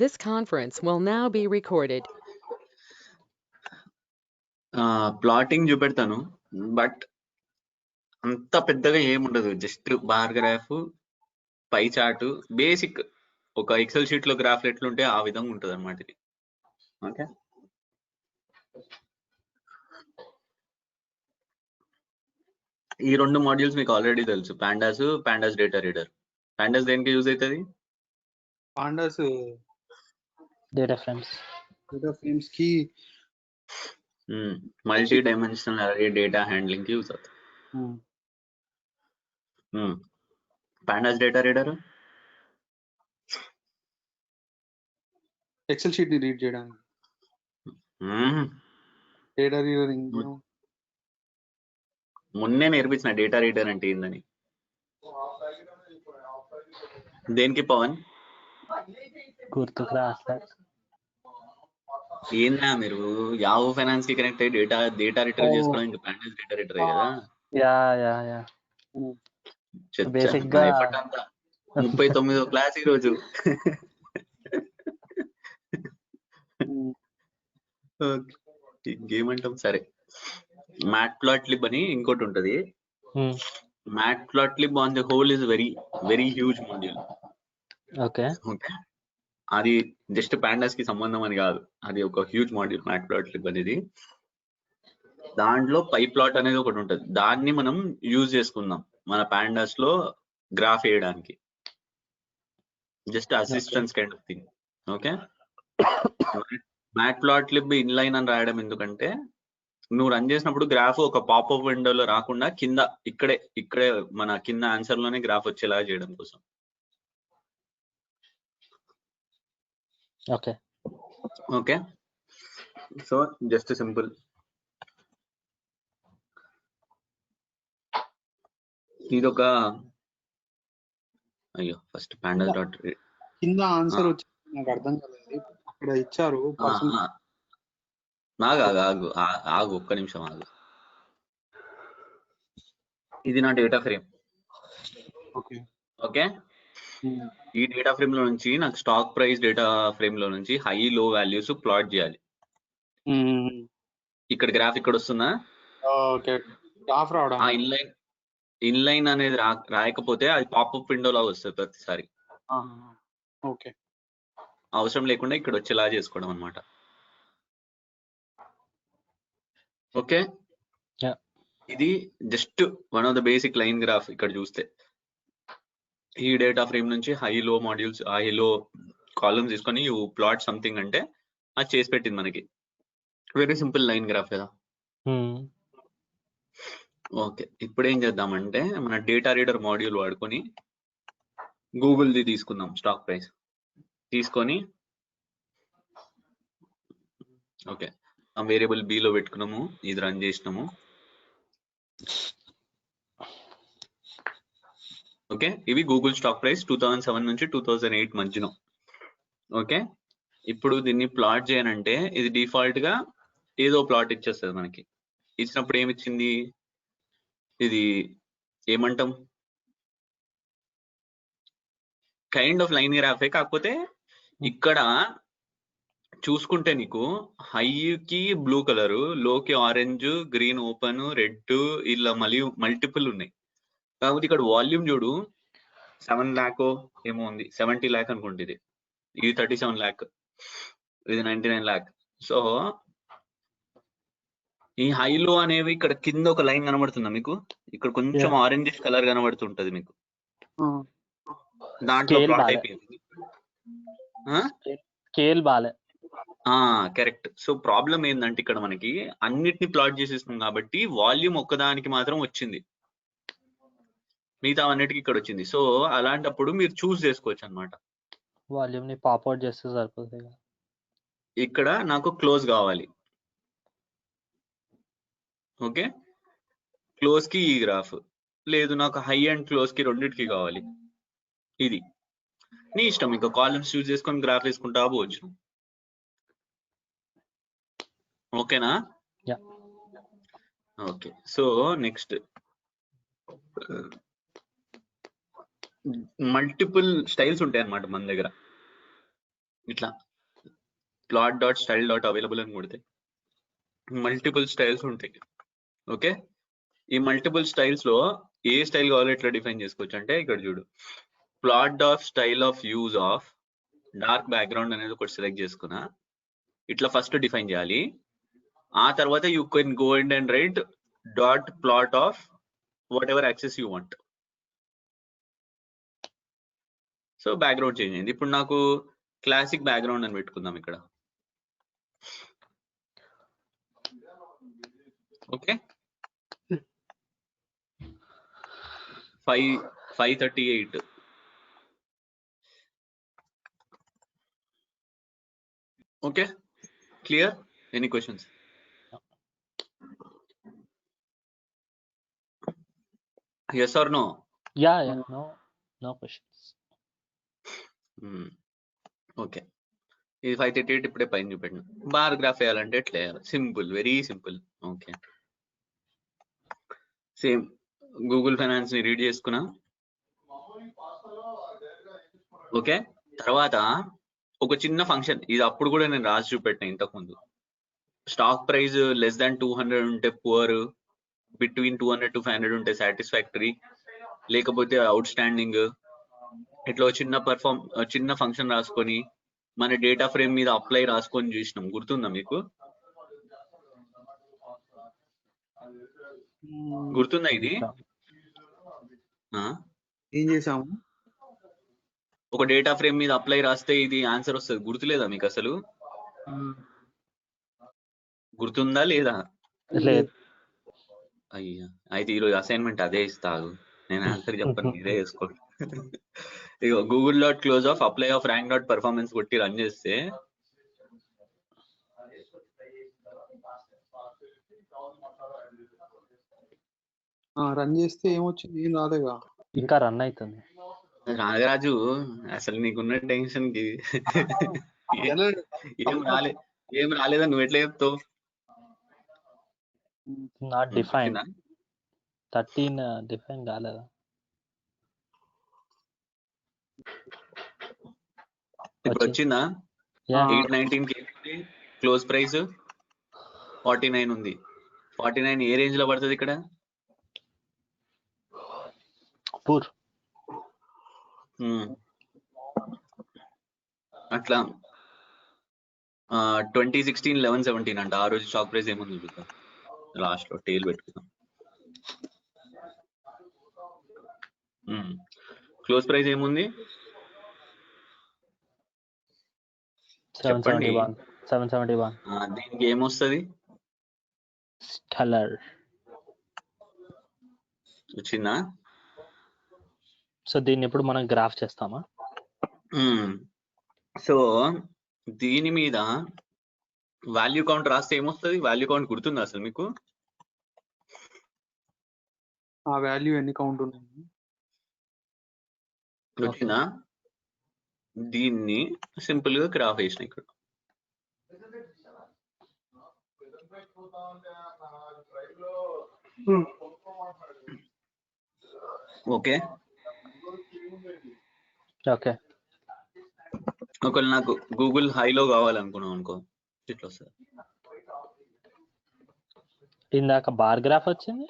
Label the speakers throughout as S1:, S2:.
S1: This conference will now be recorded.
S2: Plotting చూపెడతాను, but అంత పెద్దగా ఏముండదు. Just bar graph, pie chart, basic ఒక ఎక్సెల్ షీట్ లో గ్రాఫ్ ఎట్లుంటే ఆ విధంగా ఉంటుంది అనమాట ఇది. ఓకే, ఈ రెండు మాడ్యూల్స్ మీకు ఆల్రెడీ తెలుసు, పాండాస్ డేటా రీడర్. పాండాస్ దేనికి యూజ్ అవుతుంది?
S3: పాండాస్
S4: డేటా ఫ్రేమ్స్ కి
S2: multi dimensional array data handling కి యూజ్ అవుతుంది. Pandas data reader
S3: excel sheet ని రీడ్ చేయడానికి. డేటా రీడర్
S2: మొన్నే నేర్పించిన డేటా రీడర్ అంటే ఏందని. దేనికి పవన్?
S4: గుర్తుకు రావట్లేదు.
S2: ఏందా మీరు యాహూ ఫైనాన్స్ కి కనెక్ట్ అయ్యి డేటా రిట్రీవ్ చేసుకోవడం ఇంకా పాండాస్ డేటా రీడర్ కదా.
S4: యా బేసిక్ గా
S2: ఎఫర్ట్ అంతా 39వ క్లాస్ ఈ రోజు. ఇంకేమంటాం, సరే. మ్యాట్ప్లాట్లిబ్ అని ఇంకోటి ఉంటది. Matplotlib on the whole is very very huge module.
S4: Okay,
S2: అది జస్ట్ పాండాస్ కి సంబంధం అని కాదు, అది ఒక హ్యూజ్ మాడ్యూల్ మ్యాట్ప్లాట్లిబ్ అనేది. దాంట్లో పైప్లాట్ అనేది ఒకటి ఉంటది, దాన్ని మనం యూజ్ చేసుకుందాం మన పాండాస్ లో గ్రాఫ్ వేయడానికి. Just assistance kind of thing. Okay, matplotlib inline అని రాయడం ఎందుకంటే, నువ్వు రన్ చేసినప్పుడు గ్రాఫ్ ఒక పాపప్ విండోలో రాకుండా కింద ఇక్కడే మన కింద ఆన్సర్ లోనే గ్రాఫ్ వచ్చేలా చేయడం కోసం. Okay, so just simple. ఇదొక ఫస్ట్ పాండాస్ డాట్
S3: కింద ఆన్సర్ వచ్చి నాకు అర్థం కాలేదు. అక్కడ ఇచ్చారు
S2: ఆగు ఒక్క నిమిషం ఆగు. ఇది నా డేటా ఫ్రేమ్. ఓకే, ఈ డేటా ఫ్రేమ్ లో నుంచి నాకు స్టాక్ ప్రైస్ డేటా ఫ్రేమ్ లో నుంచి హై లో వాల్యూస్ ప్లాట్ చేయాలి. ఇక్కడ గ్రాఫ్ ఇక్కడ వస్తుందా? ఇన్లైన్ అనేది రాయకపోతే అది పాపప్ విండోలా వస్తుంది ప్రతిసారి. అవసరం లేకుండా ఇక్కడ వచ్చేలా చేసుకోవడం అనమాట. ఓకే, ఇది just one of the basic line graph. ఇక్కడ చూస్తే ఈ డేటా ఫ్రేమ్ నుంచి హై లో మాడ్యూల్స్, హై లో కాలమ్స్ తీసుకొని యూ ప్లాట్ సంథింగ్ అంటే అది చేసి పెట్టింది మనకి. వెరీ సింపుల్ లైన్ గ్రాఫ్ కదా. ఓకే, ఇప్పుడు ఏం చేద్దామంటే మన డేటా రీడర్ మాడ్యూల్ వాడుకొని గూగుల్ది తీసుకుందాం. స్టాక్ ప్రైస్ తీసుకొని, ఓకే, ఆ వేరియబుల్ బి లో పెట్టుకున్నాము, ఇది రన్ చేసినాము. ఓకే, ఇవి గూగుల్ స్టాక్ ప్రైస్ 2007 నుంచి 2008 మధ్యలో. ఓకే, ఇప్పుడు దీన్ని ప్లాట్ చేయనంటే ఇది డిఫాల్ట్ గా ఏదో ప్లాట్ ఇచ్చేస్తుంది మనకి. ఇచ్చినప్పుడు ఏమిచ్చింది, ఇది ఏమంటాం, కైండ్ ఆఫ్ లైన్ గ్రాఫే. కాకపోతే ఇక్కడ చూసుకుంటే నీకు హై కి బ్లూ కలర్, లోకి ఆరెంజ్, గ్రీన్ ఓపెన్, రెడ్, ఇలా మల్టిపుల్ ఉన్నాయి. కాకపోతే ఇక్కడ వాల్యూమ్ చూడు, 7 lakh ఏమో ఉంది, 70 lakh అనుకుంటుంది. ఇది 37 lakh, ఇది 99 lakh. సో ఈ హైలో అనేవి ఇక్కడ కింద ఒక లైన్ కనబడుతుందా మీకు? ఇక్కడ కొంచెం ఆరెంజ్ కలర్ కనబడుతుంటది మీకు. దాంట్లో ప్లాట్ అయిపోయింది. కరెక్ట్. సో ప్రాబ్లం ఏంటంటే ఇక్కడ మనకి అన్నిటిని ప్లాట్ చేసేస్తున్నాం కాబట్టి వాల్యూమ్ ఒక్కదానికి మాత్రం వచ్చింది, మిగతా అన్నిటికి ఇక్కడ వచ్చింది. సో అలాంటప్పుడు మీరు చూస్ చేసుకోవచ్చు అనమాట.
S4: వాల్యూమ్ ని పాప్ అవుట్ చేస్తే సరిపోతుంది.
S2: ఇక్కడ నాకు క్లోజ్ కావాలి. ఓకే, క్లోజ్ కి ఈ గ్రాఫ్ లేదు, నాకు హై అండ్ క్లోజ్ కి రెండింటికి కావాలి. ఇది నీ ఇష్టం, ఇంకా కాలమ్స్ యూజ్ చేసుకొని గ్రాఫ్ వేసుకుంటా పోవచ్చు. ఓకేనా? Okay, so next multiple styles ఉంటాయి అన్నమాట మన దగ్గర. ఇట్లా plot dot style dot available అని కొడితే మల్టిపుల్ స్టైల్స్ ఉంటాయి. ఓకే, ఈ మల్టిపుల్ స్టైల్స్ లో ఏ స్టైల్ కావాలో ఎట్లా డిఫైన్ చేసుకోవచ్చు అంటే ఇక్కడ చూడు, plot dot style of use of dark background అనేది ఒకటి సెలెక్ట్ చేసుకున్నా. ఇట్లా ఫస్ట్ డిఫైన్ చేయాలి. ఆ తర్వాత you can go and right dot plot of what ever access you want. So background change అయింది. ఇప్పుడు నాకు క్లాసిక్ బ్యాక్గ్రౌండ్ అని పెట్టుకుందాం ఇక్కడ. Okay, 538. Okay, clear? Any questions? Yes or no?
S4: Yeah, no questions.
S2: Okay, ఇది 538 ఇప్పుడే పైన చూపెట్టిన. బార్ గ్రాఫ్ వేయాలంటే ఎట్లా వేయాలి? Simple, very simple. Okay, same Google finance ని రీడ్ చేసుకున్నా. ఓకే, తర్వాత ఒక చిన్న ఫంక్షన్, ఇది అప్పుడు కూడా నేను రాసి చూపెట్టిన ఇంతకు ముందు. స్టాక్ ప్రైస్ లెస్ దాన్ 200 ఉంటే పువర్, బిట్వీన్ 200 to 500 ఉంటే సాటిస్ఫాక్టరీ, లేకపోతే అవుట్ స్టాండింగ్. ఇట్లా చిన్న ఫంక్షన్ రాసుకొని మన డేటా ఫ్రేమ్ మీద అప్లై రాసుకొని చూసినాం. గుర్తుందా మీకు? గుర్తుందా ఇది?
S3: ఏం చేసాము?
S2: ఒక డేటా ఫ్రేమ్ మీద అప్లై రాస్తే ఇది ఆన్సర్ వస్తుంది. గుర్తులేదా మీకు అసలు? గుర్తుందా లేదా?
S4: లేదు.
S2: అయ్యా, అయితే ఈరోజు అసైన్మెంట్ అదే ఇస్తాను. నేను ఆన్సర్ చెప్పను, మీరే వేసుకోండి. ఇగో Google dot close of apply of rank dot performance కొట్టి రన్ చేస్తే
S3: ఏమొచ్చింది? ఏం రాలేగా.
S4: ఇంకా రన్ అవుతుంది.
S2: నాగరాజు, అసలు నీకున్న టెన్షన్ కి ఏం రాలేదా? నువ్వు ఎట్లా చెప్తావు?
S4: నాట్ డిఫైన్ 13 డిఫైన్ కాలేదా?
S2: ఇప్పుడు వచ్చిందా? 819 కి క్లోజ్ ప్రైస్ 49 ఉంది. 49 ఏ రేంజ్ లో పడుతుంది ఇక్కడ?
S4: పూర్.
S2: అట్లా 2016 1117 అంట. ఆ రోజు స్టాక్ ప్రైస్ ఏముంది చూద్దాం. లాస్ట్ లో టేల్ పెట్టుకుందాం. క్లోజ్ ప్రైస్ ఏముంది చెప్పండి.
S4: 771.
S2: దీనికి ఏమొస్తుంది?
S4: స్టెల్లర్
S2: వచ్చిందా?
S4: సో దీన్ని ఎప్పుడు మనం గ్రాఫ్ చేస్తామా?
S2: సో దీని మీద వాల్యూ కౌంట్ రాస్తే ఏమొస్తుంది? వాల్యూ కౌంట్ గుర్తుందా అసలు మీకు?
S3: ఆ వాల్యూ ఎన్ని కౌంట్ ఉన్నాయి
S2: వచ్చిందా? దీన్ని సింపుల్ గా గ్రాఫ్ వేసిన ఇక్కడ. Okay,
S4: okay.
S2: ఒకవేళ నాకు గూగుల్ హైలో కావాలనుకున్నాం అనుకో, ఇట్లా వస్తుంది.
S4: ఇందాక బార్ గ్రాఫ్ వచ్చింది,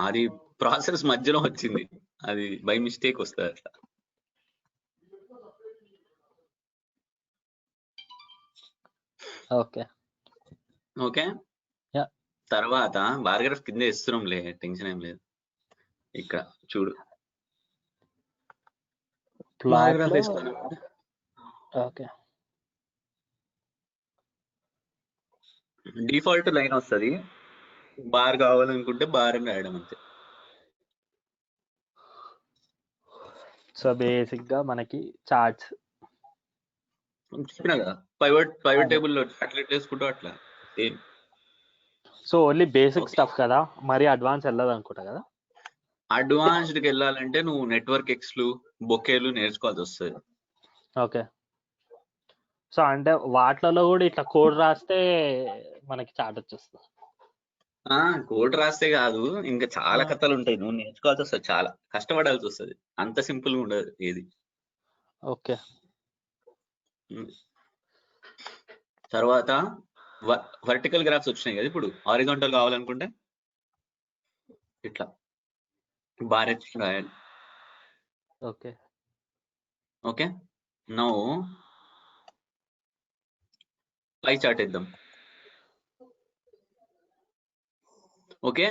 S2: అది ప్రాసెస్ మధ్యలో వచ్చింది, అది బై మిస్టేక్ వస్తుంది అట్లా.
S4: ఓకే
S2: ఓకే, తర్వాత బార్ గ్రాఫ్ కింద ఇస్తున్నాంలే, టెన్షన్ ఏం లేదు. ఇక్కడ చూడు, బార్ గ్రాఫ్ వేస్తాను.
S4: ఓకే,
S2: డిఫాల్ట్ లైన్ వస్తుంది. బార్ కావాలనుకుంటే బార్ అని రాయడం అంతే.
S4: సో బేసిక్ గా మనకి చార్ట్స్
S2: చెప్పినా కదా, పైవట్ టేబుల్ లో అట్లా వేసుకుంటూ అట్లా same.
S4: So only basic stuff కదా, మరి అడ్వాన్స్ వెళ్ళదు అనుకుంటా కదా.
S2: అడ్వాన్స్డ్కి వెళ్ళాలంటే నువ్వు నెట్వర్క్ ఎక్స్లు, బొకేలు నేర్చుకోవాల్సి వస్తుంది.
S4: ఓకే, సో అంటే వాటిలలో కూడా ఇట్లా కోడ్ రాస్తే మనకి చార్ట్ వచ్చేస్తుంది.
S2: కోడ్ రాస్తే కాదు, ఇంకా చాలా కథలు ఉంటాయి, నువ్వు నేర్చుకోవాల్సి వస్తుంది, చాలా కష్టపడాల్సి వస్తుంది. అంత సింపుల్ గా ఉండదు ఏది.
S4: ఓకే,
S2: ఉమ్. తర్వాత వర్టికల్ గ్రాఫ్స్ వచ్చినాయి కదా ఇప్పుడు. హారిజాంటల్ కావాలనుకుంటే ఇట్లా బార్ హెచ్చుకొని రాయాలి.
S4: Okay.
S2: Okay, now pie chart ఇద్దాం. ఓకే,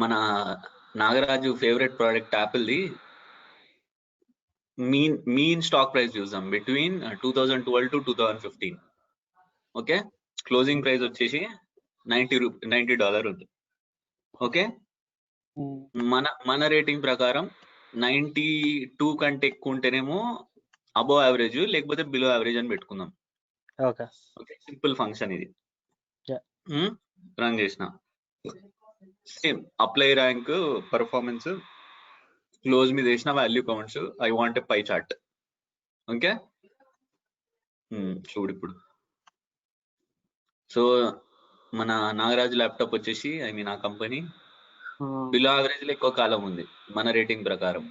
S2: మన నాగరాజు ఫేవరెట్ ప్రోడక్ట్ యాపిల్ది మీన్ స్టాక్ ప్రైస్ చూద్దాం between 2012 to 2015. Okay, closing price వచ్చేసి $90 ఉంది. ఓకే, మన రేటింగ్ ప్రకారం 92 కంటే ఎక్కువ ఉంటేనేమో అబోవ్ యావరేజ్, లేకపోతే బిలో యావరేజ్ అని పెట్టుకుందాం.
S4: ఓకే.
S2: ఓకే, సింపుల్ ఫంక్షన్ ఇది.
S4: Yeah.
S2: రన్ చేసిన same apply rank performance close మీద వేసిన value counts. I want a pie chart. Okay, చూడు ఇప్పుడు. సో మన నాగరాజు ల్యాప్టాప్ వచ్చేసి ఐ మీన్ ఆ కంపెనీ బిలో యావరేజ్ లో ఎక్కువ కాలం ఉంది మన రేటింగ్ ప్రకారం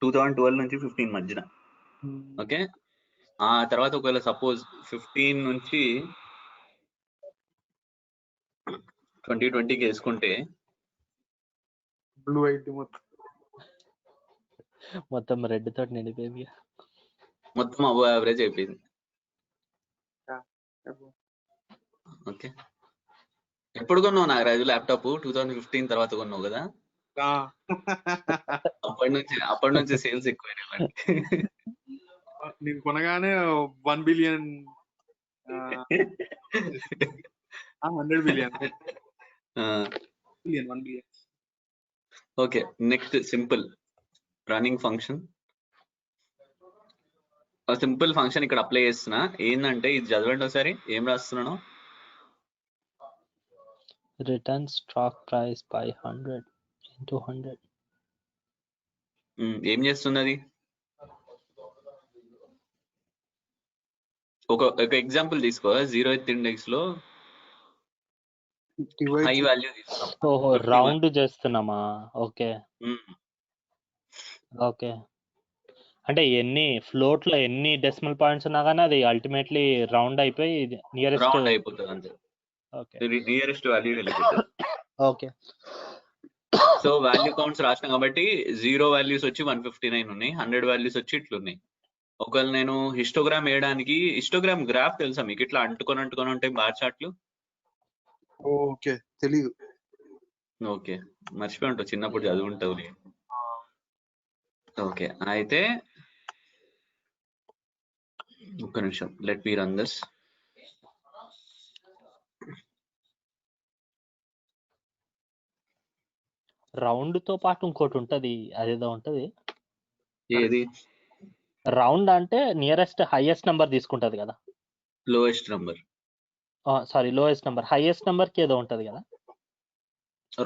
S2: 2012 నుంచి 15 మధ్యన. ఓకే, ఆ తర్వాత ఒకవేళ సపోజ్ 15 నుంచి 2020కి వేసుకుంటే
S3: బ్లూ అయితే
S4: మొత్తం రెడ్ తోటి నిండిపోయింది.
S2: మొత్తం అబో యావరేజ్ అయిపోయింది. ఓకే, ఎప్పుడు కొన్నావు నాగరాజు ల్యాప్టాప్? 2015 తర్వాత కొన్నావు కదా. అప్పటి నుంచి సేల్స్ ఎక్కువైనా
S3: నేను కొనగానే 1 billion 100 billion 1 billion.
S2: Okay, next simple running function. Simple function ఇక్కడ అప్లై చేస్తున్నా. ఏంటంటే ఇది చదవండి ఒకసారి. ఏం రాస్తున్నాను?
S4: Return stock price by 100 into 100.
S2: ఏం చేస్తుంది అది? ఒక ఎగ్జాంపుల్ తీసుకో. 0th ఇండెక్స్ లో హై వాల్యూ తీసుకున్నాం.
S4: ఓహో, రౌండ్ చేస్తున్నామా? ఓకే. ఓకే, అంటే ఎన్ని ఫ్లోట్ లో ఎన్ని డెసిమల్ పాయింట్స్ ఉన్నా కానీ అది అల్టిమేట్లీ రౌండ్ అయిపోయి నియరెస్ట్
S2: రౌండ్ అయిపోతుంది అంతే.
S4: ఓకే.
S2: నియరెస్ట్ వాల్యూ వెళ్ళిపోతుంది.
S4: ఓకే.
S2: సో వాల్యూ కౌంట్స్ రాసిన కాబట్టి 0 వాల్యూస్ వచ్చి 159 ఉన్నాయి, 100 వాల్యూస్ వచ్చి ఇట్లున్నాయి. ఒకవేళ నేను హిస్టోగ్రామ్ వేయడానికి, హిస్టోగ్రామ్ గ్రాఫ్ తెలుసా మీకు? ఇట్లా అంటుకొని ఉంటాయి బార్ చార్ట్లు.
S3: ఓకే, తెలీదు.
S2: ఓకే, మర్చిపోయి ఉంటావు, చిన్నప్పుడు చదువుంటావు. ఓకే, అయితే ఒక్క నిమిషం, let me run this.
S4: Round తో పాటు ఇంకోటి ఉంటది, అదేదో ఉంటది.
S2: ఏది?
S4: రౌండ్ అంటే నియరెస్ట్ హైయెస్ట్ నంబర్ తీసుకుంటది కదా.
S2: Lowest number.
S4: Sorry, lowest number. Highest number కి ఏదో ఉంటది కదా.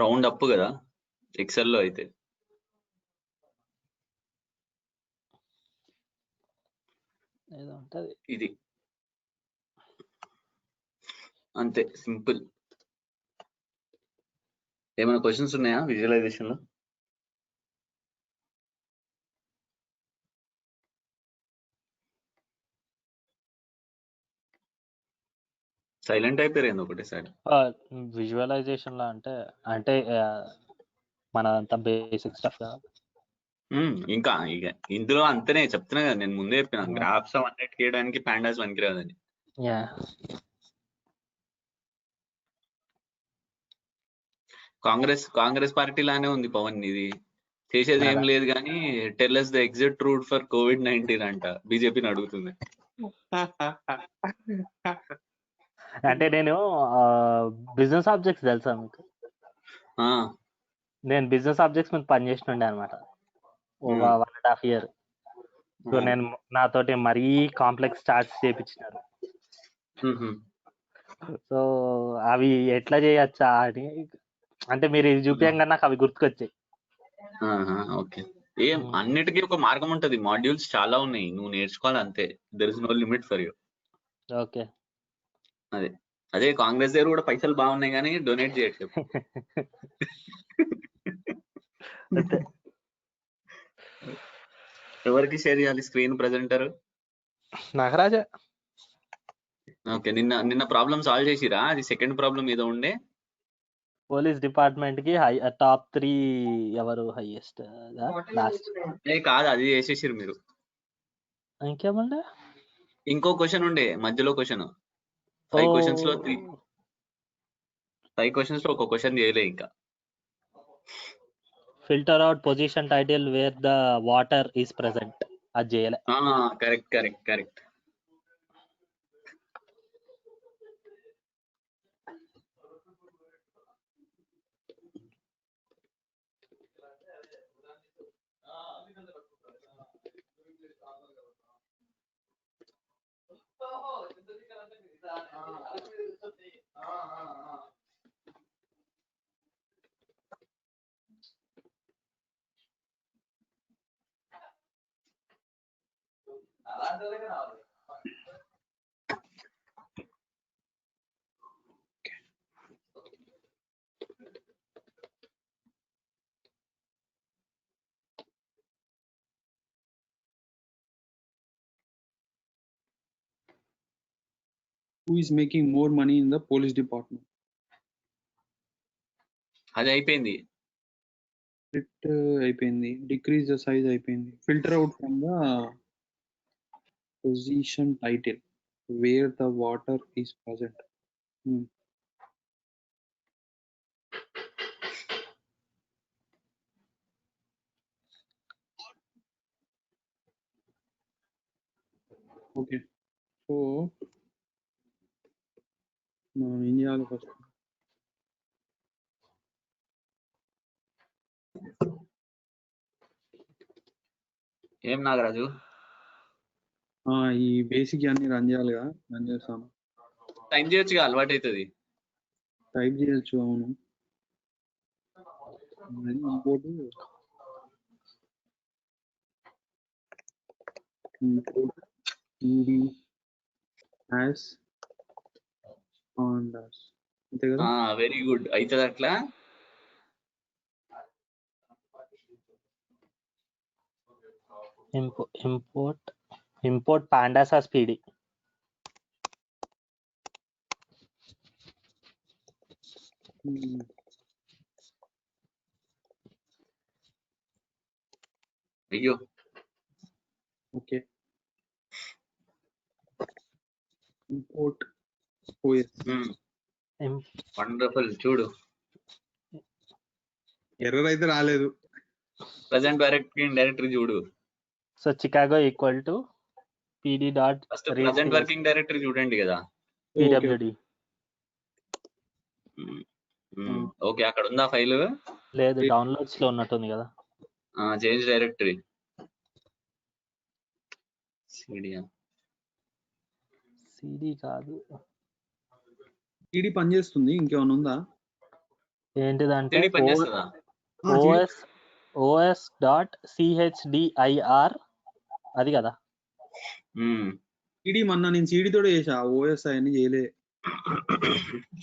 S2: రౌండ్ అప్ కదా ఎక్సెల్ లో. అయితే
S4: ఏదో ఉంటది
S2: ఇది అంతే, సింపుల్. ఏమైనా క్వశ్చన్స్ ఉన్నాయా విజువలైజేషన్ లో? సైలెంట్ అయిపోయారు ఒకటేసారి.
S4: విజువలైజేషన్ లో అంటే అంటే మనంతా బేసిక్ స్టఫ్.
S2: ఇంకా ఇక ఇందులో అంతనే చెప్తున్నా కదా, నేను ముందే చెప్పిన గ్రాఫ్స్ అవన్నీ చేయడానికి పాండాస్ పనికిరాదని. కాంగ్రెస్ పార్టీ లానే ఉంది పవన్ ఇది. చేసేది ఏం లేదు కానీ tell us the exit route for COVID-19 అంట బీజేపీని అడుగుతుంది.
S4: అంటే నేను బిజినెస్ ఆబ్జెక్ట్స్ తెలుసా మీకు? నేను బిజినెస్ ఆబ్జెక్ట్స్ మీద పనిచేస్తుండే అనమాట ఒక 1.5 year. సో నేను నాతోటి మరీ కాంప్లెక్స్ చార్ట్స్ చేయించినారు. సో అవి ఎట్లా చేయొచ్చా అని, అంటే మీరు ఇది చూపించగా నాకు అవి గుర్తుకొచ్చాయి.
S2: ఓకే, ఏం అన్నిటికీ ఒక మార్గం ఉంటది. మాడ్యూల్స్ చాలా ఉన్నాయి, నువ్వు నేర్చుకోవాలి అంతే. There is no limit for you.
S4: Okay,
S2: అదే కాంగ్రెస్ దగ్గర కూడా పైసలు బాగున్నాయి కానీ డొనేట్ చేయట్లేదు. ఎవరికి షేర్ చేయాలి స్క్రీన్ ప్రెజెంటర్?
S4: నాగరాజ
S2: ఓకే, నిన్న ప్రాబ్లం సాల్వ్ చేసిరా? అది సెకండ్ ప్రాబ్లం ఏదో ఉండే.
S4: పోలీస్ డిపార్ట్మెంట్ కి టాప్ 3 ఎవరు హైయెస్ట్ లాస్ట్.
S2: కాదు, అది చేసేసిరు మీరు.
S4: ఇంకేమండే
S2: ఇంకో క్వశ్చన్ ఉండే మధ్యలో క్వశ్చన్. 5 క్వశ్చన్స్ లో 5 క్వశ్చన్స్ లో ఒక క్వశ్చన్ చేయలే ఇంకా.
S4: Filter out position title wear the water is present, అది చేయలే.
S2: Correct.
S3: Who is making more money in the police department?
S2: అది అయిపోయింది.
S3: Split అయిపోయింది. Decrease the size అయిపోయింది. Filter out from the position title where the water is present. Okay, so మనం ఏం చేయాలి first?
S2: ఏం నాగరాజు?
S3: ఈ బేసిక్ అన్ని రన్ చేయాలిగా, రన్ చేస్తాను.
S2: టైప్ చేయొచ్చుగా, అలవాటు అవుతుంది.
S3: టైప్ చేయొచ్చు, అవును. ఇంపోర్ట్ ఇది యాస్ pandas, అంతే కదా?
S2: వెరీ గుడ్, అవుతుంది అట్లా.
S4: Import pandas as pd.
S2: అయ్యో,
S3: ఓకే. Import OS.
S2: వండర్ఫుల్. చూడు,
S3: ఎర్రర్ అయితే రాలేదు.
S2: ప్రజెంట్ డైరెక్టరీ చూడు.
S4: So Chicago equal to pd dot
S2: first present working directory చూడండి కదా.
S4: pwd.
S2: ఓకే, అక్కడ ఉందా ఫైల్?
S4: లేదు, డౌన్లోడ్స్ లో ఉన్నట్టుంది కదా.
S2: Change directory.
S4: సిడి కాదు,
S3: CD పనిచేస్తుంది. ఇంకేమైనా ఉందా?
S4: ఏంటిదంటే
S2: పనిచేస్తుందా?
S4: os డాట్ chdir, అది కదా.
S3: CD మొన్న నేను CD తోటే చేసా, OS అవన్నీ చేయలే.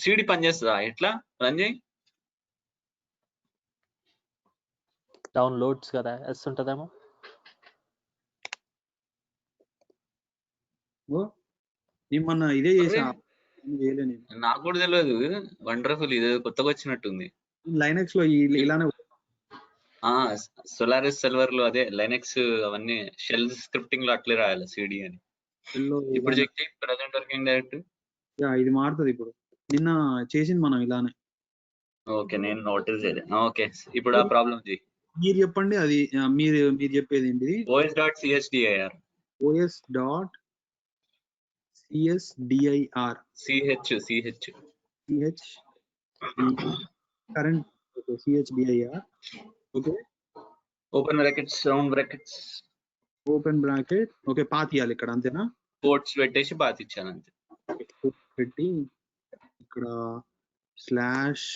S2: సిడి పనిచేస్తుందా? ఎట్లా రన్ చేయి.
S4: డౌన్లోడ్స్ కదా, ఎస్ ఉంటదేమో.
S3: నేను మొన్న ఇదే చేసా, చేయలే నేను.
S2: నాకు కూడా తెలియదు. వండర్ఫుల్, ఇది కొత్తగా వచ్చినట్టుంది.
S3: లైనక్స్ లో ఇలానే
S2: సోలారిస్ సర్వర్ లో అదే లైనక్స్ అవన్నీ షెల్ స్క్రిప్టింగ్ లో అట్లే రాయాలి సిడి అని. ఇప్పుడు చెక్ చేయి ప్రజెంట్ వర్కింగ్ డైరెక్టరీ.
S3: ఇది మారుతుంది ఇప్పుడు. నిన్న చేసింది మనం ఇలానే.
S2: ఓకే, నేను నోటీస్ చేయలే. ఓకే, ఇప్పుడు ఆ ప్రాబ్లం చేయి.
S3: మీరు చెప్పండి, అది మీరు చెప్పేది ఏంటిది?
S2: os dot chdr.
S3: os dot csdir ch current chdr. Okay,
S2: open brackets, round brackets,
S3: open bracket. Okay, path ఇవ్వాలి ఇక్కడ, అంతేనా?
S2: కోట్స్ పెట్టేసి పాత్ ఇచ్చాను అంతే.
S3: పెట్టి ఇక్కడ slash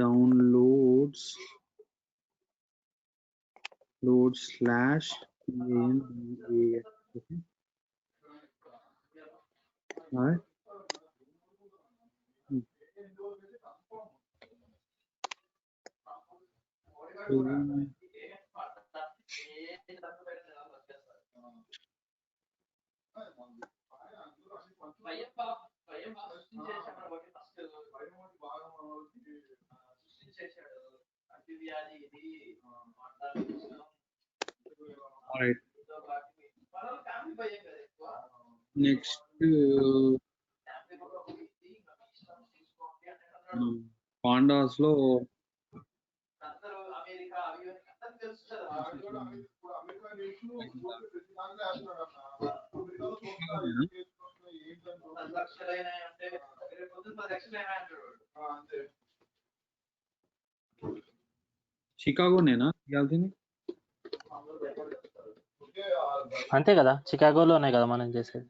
S3: downloads slash right. Next pandas లో షికాగోనేనా చేయాల్సింది?
S4: అంతే కదా, చికాగోలోనే కదా మనం చేసేది.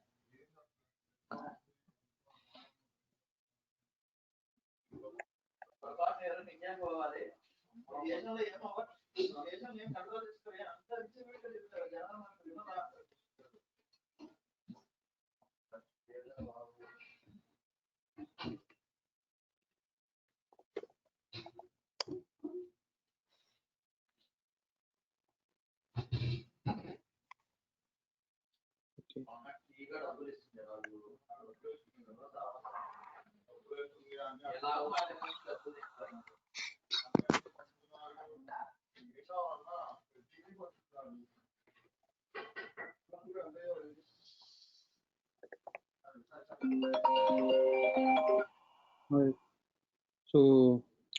S3: సో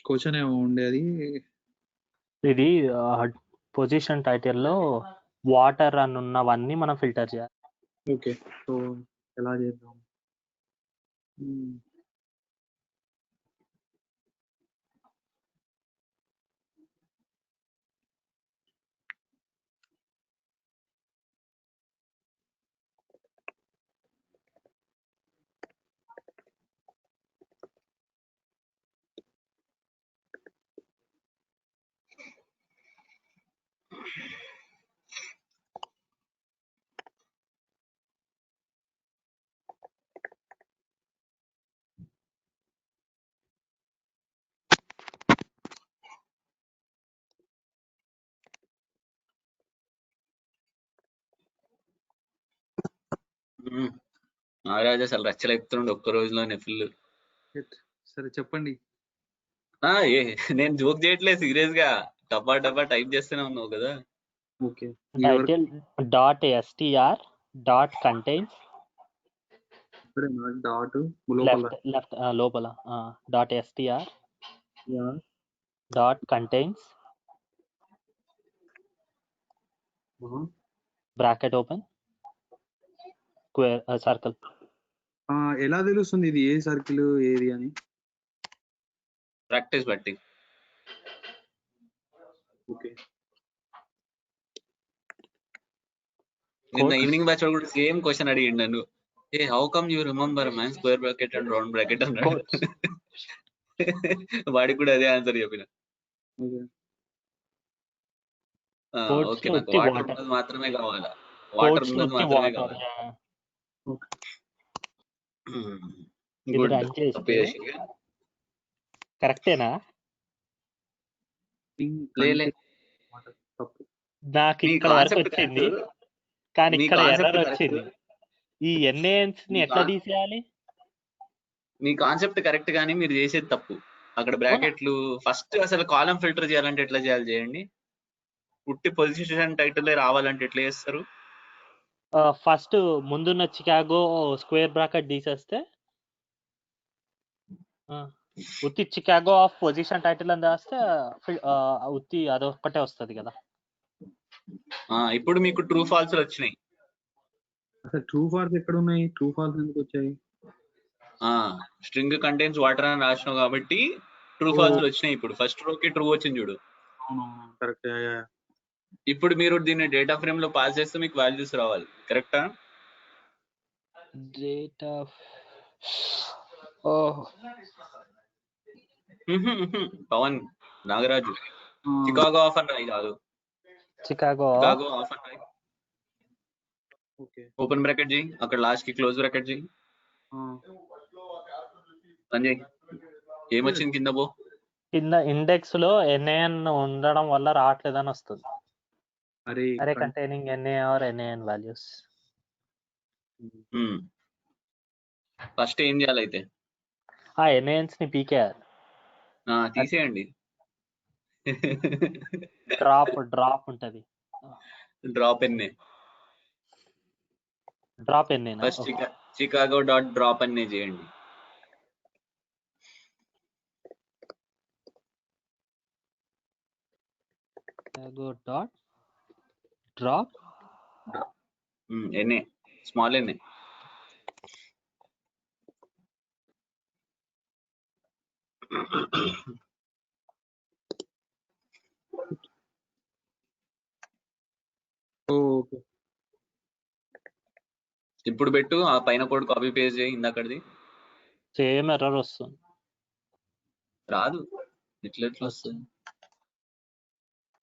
S3: క్వశ్చన్ ఏమో ఉండేది.
S4: ఇది పొజిషన్ టైటిల్లో వాటర్ అని ఉన్నవన్నీ మనం ఫిల్టర్ చేయాలి.
S3: ఓకే, సో ఎలా చేద్దాం?
S2: మహారాజా అసలు రచ్చలు ఎక్కుతుండే ఒక్క రోజులోనే ఫుల్.
S3: సరే చెప్పండి.
S2: నేను జోక్ చేయట్లేదు, సీరియస్ గా టపా టపా టైప్ చేస్తూనే ఉన్నావు కదా.
S3: Okay,
S4: title dot STR dot contains
S3: dot
S4: left లోపల dot STR dot contains bracket open square circle.
S3: ఎలా తెలుస్తుంది ఇది ఏ సర్కిల్ ఏది అని?
S2: ప్రాక్టీస్ బట్టి.
S3: ఓకే,
S2: నిన్న ఈవినింగ్ బ్యాచ్ కూడా సేమ్ క్వశ్చన్ అడిగిండు నన్ను, ఏ how come you remember man square bracket and round bracket అన్నాడు. వాడికి కూడా అదే ఆన్సర్ చెప్పిన. ఓకే, నాకు వాటర్ ఉన్నది మాత్రమే కావాలా, వాటర్ ఉన్నది మాత్రమే కావాలి.
S4: కరెక్టేనా? నాకు ఇక్కడ వరకు వచ్చింది, కానీ ఇక్కడ ఎర్రర్ వచ్చింది. ఈ ఎన్ఏఎన్స్ ని ఎట్లా తీసేయాలి?
S2: మీ కాన్సెప్ట్ కరెక్ట్, కానీ మీరు చేసేది తప్పు. అక్కడ బ్రాకెట్లు ఫస్ట్ అసలు కాలం ఫిల్టర్ చేయాలంటే ఎట్లా చేయాలి చేయండి. పుట్టి పొజిషన్ టైటిల్ రావాలంటే ఎట్లా చేస్తారు?
S4: ఫస్ట్ ముందున్న చికాగో స్క్వేర్ బ్రాకెట్ తీసేస్తే ఉత్తి చికాగో ఆఫ్ పొజిషన్ టైటిల్ అని రాస్తే ఉత్తి అదొక్కటే వస్తుంది కదా.
S2: ఇప్పుడు మీకు ట్రూ ఫాల్స్ వచ్చినాయి.
S3: అసలు ట్రూ ఫాల్స్ ఎక్కడ ఉన్నాయి? ట్రూ ఫాల్స్ ఎందుకు వచ్చాయి?
S2: స్ట్రింగ్ కంటైన్స్ వాటర్ అని రాసినావు కాబట్టి ట్రూ ఫాల్స్ వచ్చినాయి. ఇప్పుడు ఫస్ట్ రోకి ట్రూ వచ్చింది చూడు.
S3: కరెక్ట్.
S2: ఇప్పుడు మీరు దీన్ని డేటా ఫ్రేమ్ లో పాస్ చేస్తే మీకు వాల్యూస్ రావాలి. కరెక్టా?
S4: Data
S2: Pavan Nagaraju Chicago of అని రాయి కాదు,
S4: చికాగో
S2: ఆఫ్ అని రాయి. ఓపెన్ బ్రాకెట్ చేయి, అక్కడ లాస్ట్ కి క్లోజ్ బ్రాకెట్ చేయి, సంజయ్ ఏమొచ్చింది కింద పో.
S4: కింద ఇండెక్స్ లో ఎన్ఏఎన్ ఉండడం వల్ల రావట్లేదని వస్తుంది. అరే containing NA or NaN values.
S2: First ఏం చేయాలి అయితే?
S4: ఎన్ఏఎన్స్ ని పీకేయాలి.
S2: తీసేయండి.
S4: డ్రాప్ ఉంటది.
S2: డ్రాప్ ఎన్ఏ
S4: డ్రాప్ ఎన్నేనా?
S2: First Chicago dot drop NA చేయండి.
S4: Dot drop
S2: NA small NA.
S3: Okay.
S2: ఇప్పుడు పెట్టు, ఆ పైన కోడ్ కాపీ పేస్ట్ చేయి ఇందాకది.
S4: సేమ్ ఎర్రర్ వస్తుంది.
S2: రాదు, ఎట్లా వస్తుంది?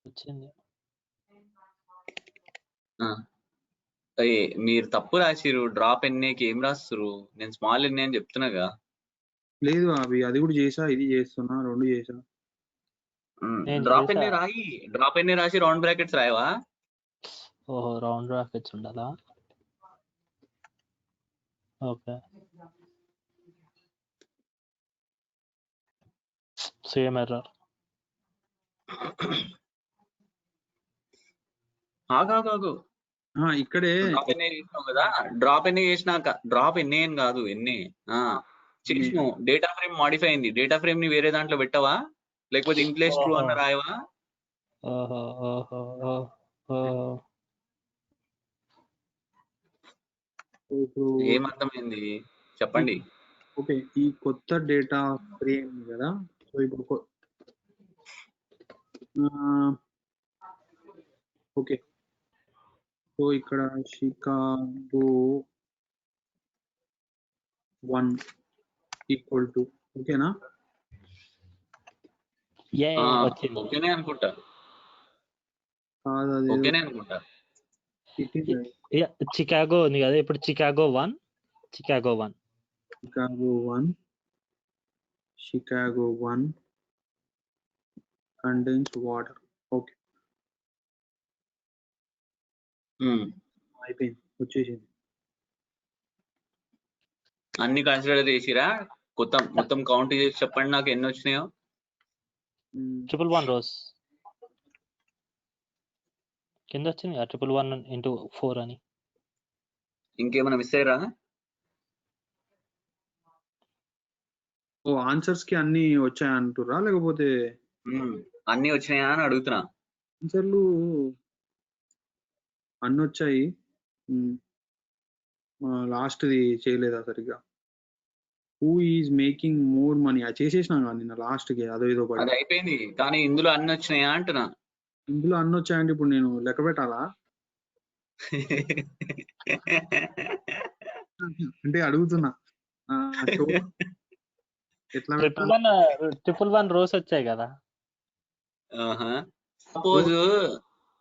S4: వచ్చింది.
S2: మీరు తప్పు రాసిరు. డ్రాప్ ఎన్ఏకి ఏం రాస్తురు? నేను స్మాల్ ఎన్ఏ అని చెప్తున్నాగా.
S3: లేదు అవి అది కూడా చేసా, ఇది చేస్తున్నా, 2 చేసా.
S2: డ్రాప్ ఎన్ఏ రాయి. డ్రాప్ ఎన్ఏ రాసి రౌండ్ బ్రాకెట్స్ రాయవా?
S4: ఓహో, రౌండ్ బ్రాకెట్స్ ఉండాలా? Okay, same error.
S2: ఆగు
S3: ఇక్కడే
S2: డ్రాప్ ఎన్ఏ చేసినావు కదా. డ్రాప్ ఎన్ఏ చేసినాక డ్రాప్ ఎన్ఏ అని కాదు, ఎన్ఏ చేసినావు. డేటా ఫ్రేమ్ మాడిఫై అయింది. డేటా ఫ్రేమ్ ని వేరే దాంట్లో పెట్టవా? లేకపోతే ఇన్ప్లేస్ ట్రూ అన్న రాయవా? ఏమర్థమైంది చెప్పండి.
S3: ఓకే, ఈ కొత్త డేటా ఫ్రేమ్ కదా. సో ఇప్పుడు ఓకే, సో ఇక్కడ షికాగో 1 ఈక్వల్ టు ఓకేనా?
S2: ఓకేనే అనుకుంటా.
S3: కాదు, అది
S2: ఓకేనే అనుకుంటా.
S4: చికాగో ఉంది కదా. ఇప్పుడు చికాగో 1
S3: కంటైన్స్ వాటర్. ఓకే, అయిపోయింది, వచ్చేసింది.
S2: అన్ని కన్సిడర్ చేసిరా? మొత్తం కౌంట్ చేసి చెప్పండి నాకు ఎన్ని వచ్చినాయో.
S4: 111 రోస్ కింద వచ్చింది 111 into 4 అని.
S2: ఇంకేమైనా మిస్ అయ్యారా?
S3: ఆన్సర్స్ కి అన్ని వచ్చాయంటురా లేకపోతే
S2: అన్ని వచ్చినాయా అని అడుగుతున్నా.
S3: ఆన్సర్లు అన్ని వచ్చాయి. లాస్ట్ది చేయలేదా సరిగ్గా? Who is making more money అది చేసేసినా కానీ నిన్న లాస్ట్కి అదో ఏదో
S2: అది అయిపోయింది. కానీ ఇందులో అన్ని వచ్చినాయా అంటున్నా.
S3: ఇందులో అన్ని వచ్చాయంటే ఇప్పుడు నేను లెక్క పెట్టాలా? అంటే అడుగుతున్నా ఎట్లా
S4: 111 రోస్ వచ్చాయి కదా.
S2: సపోజ్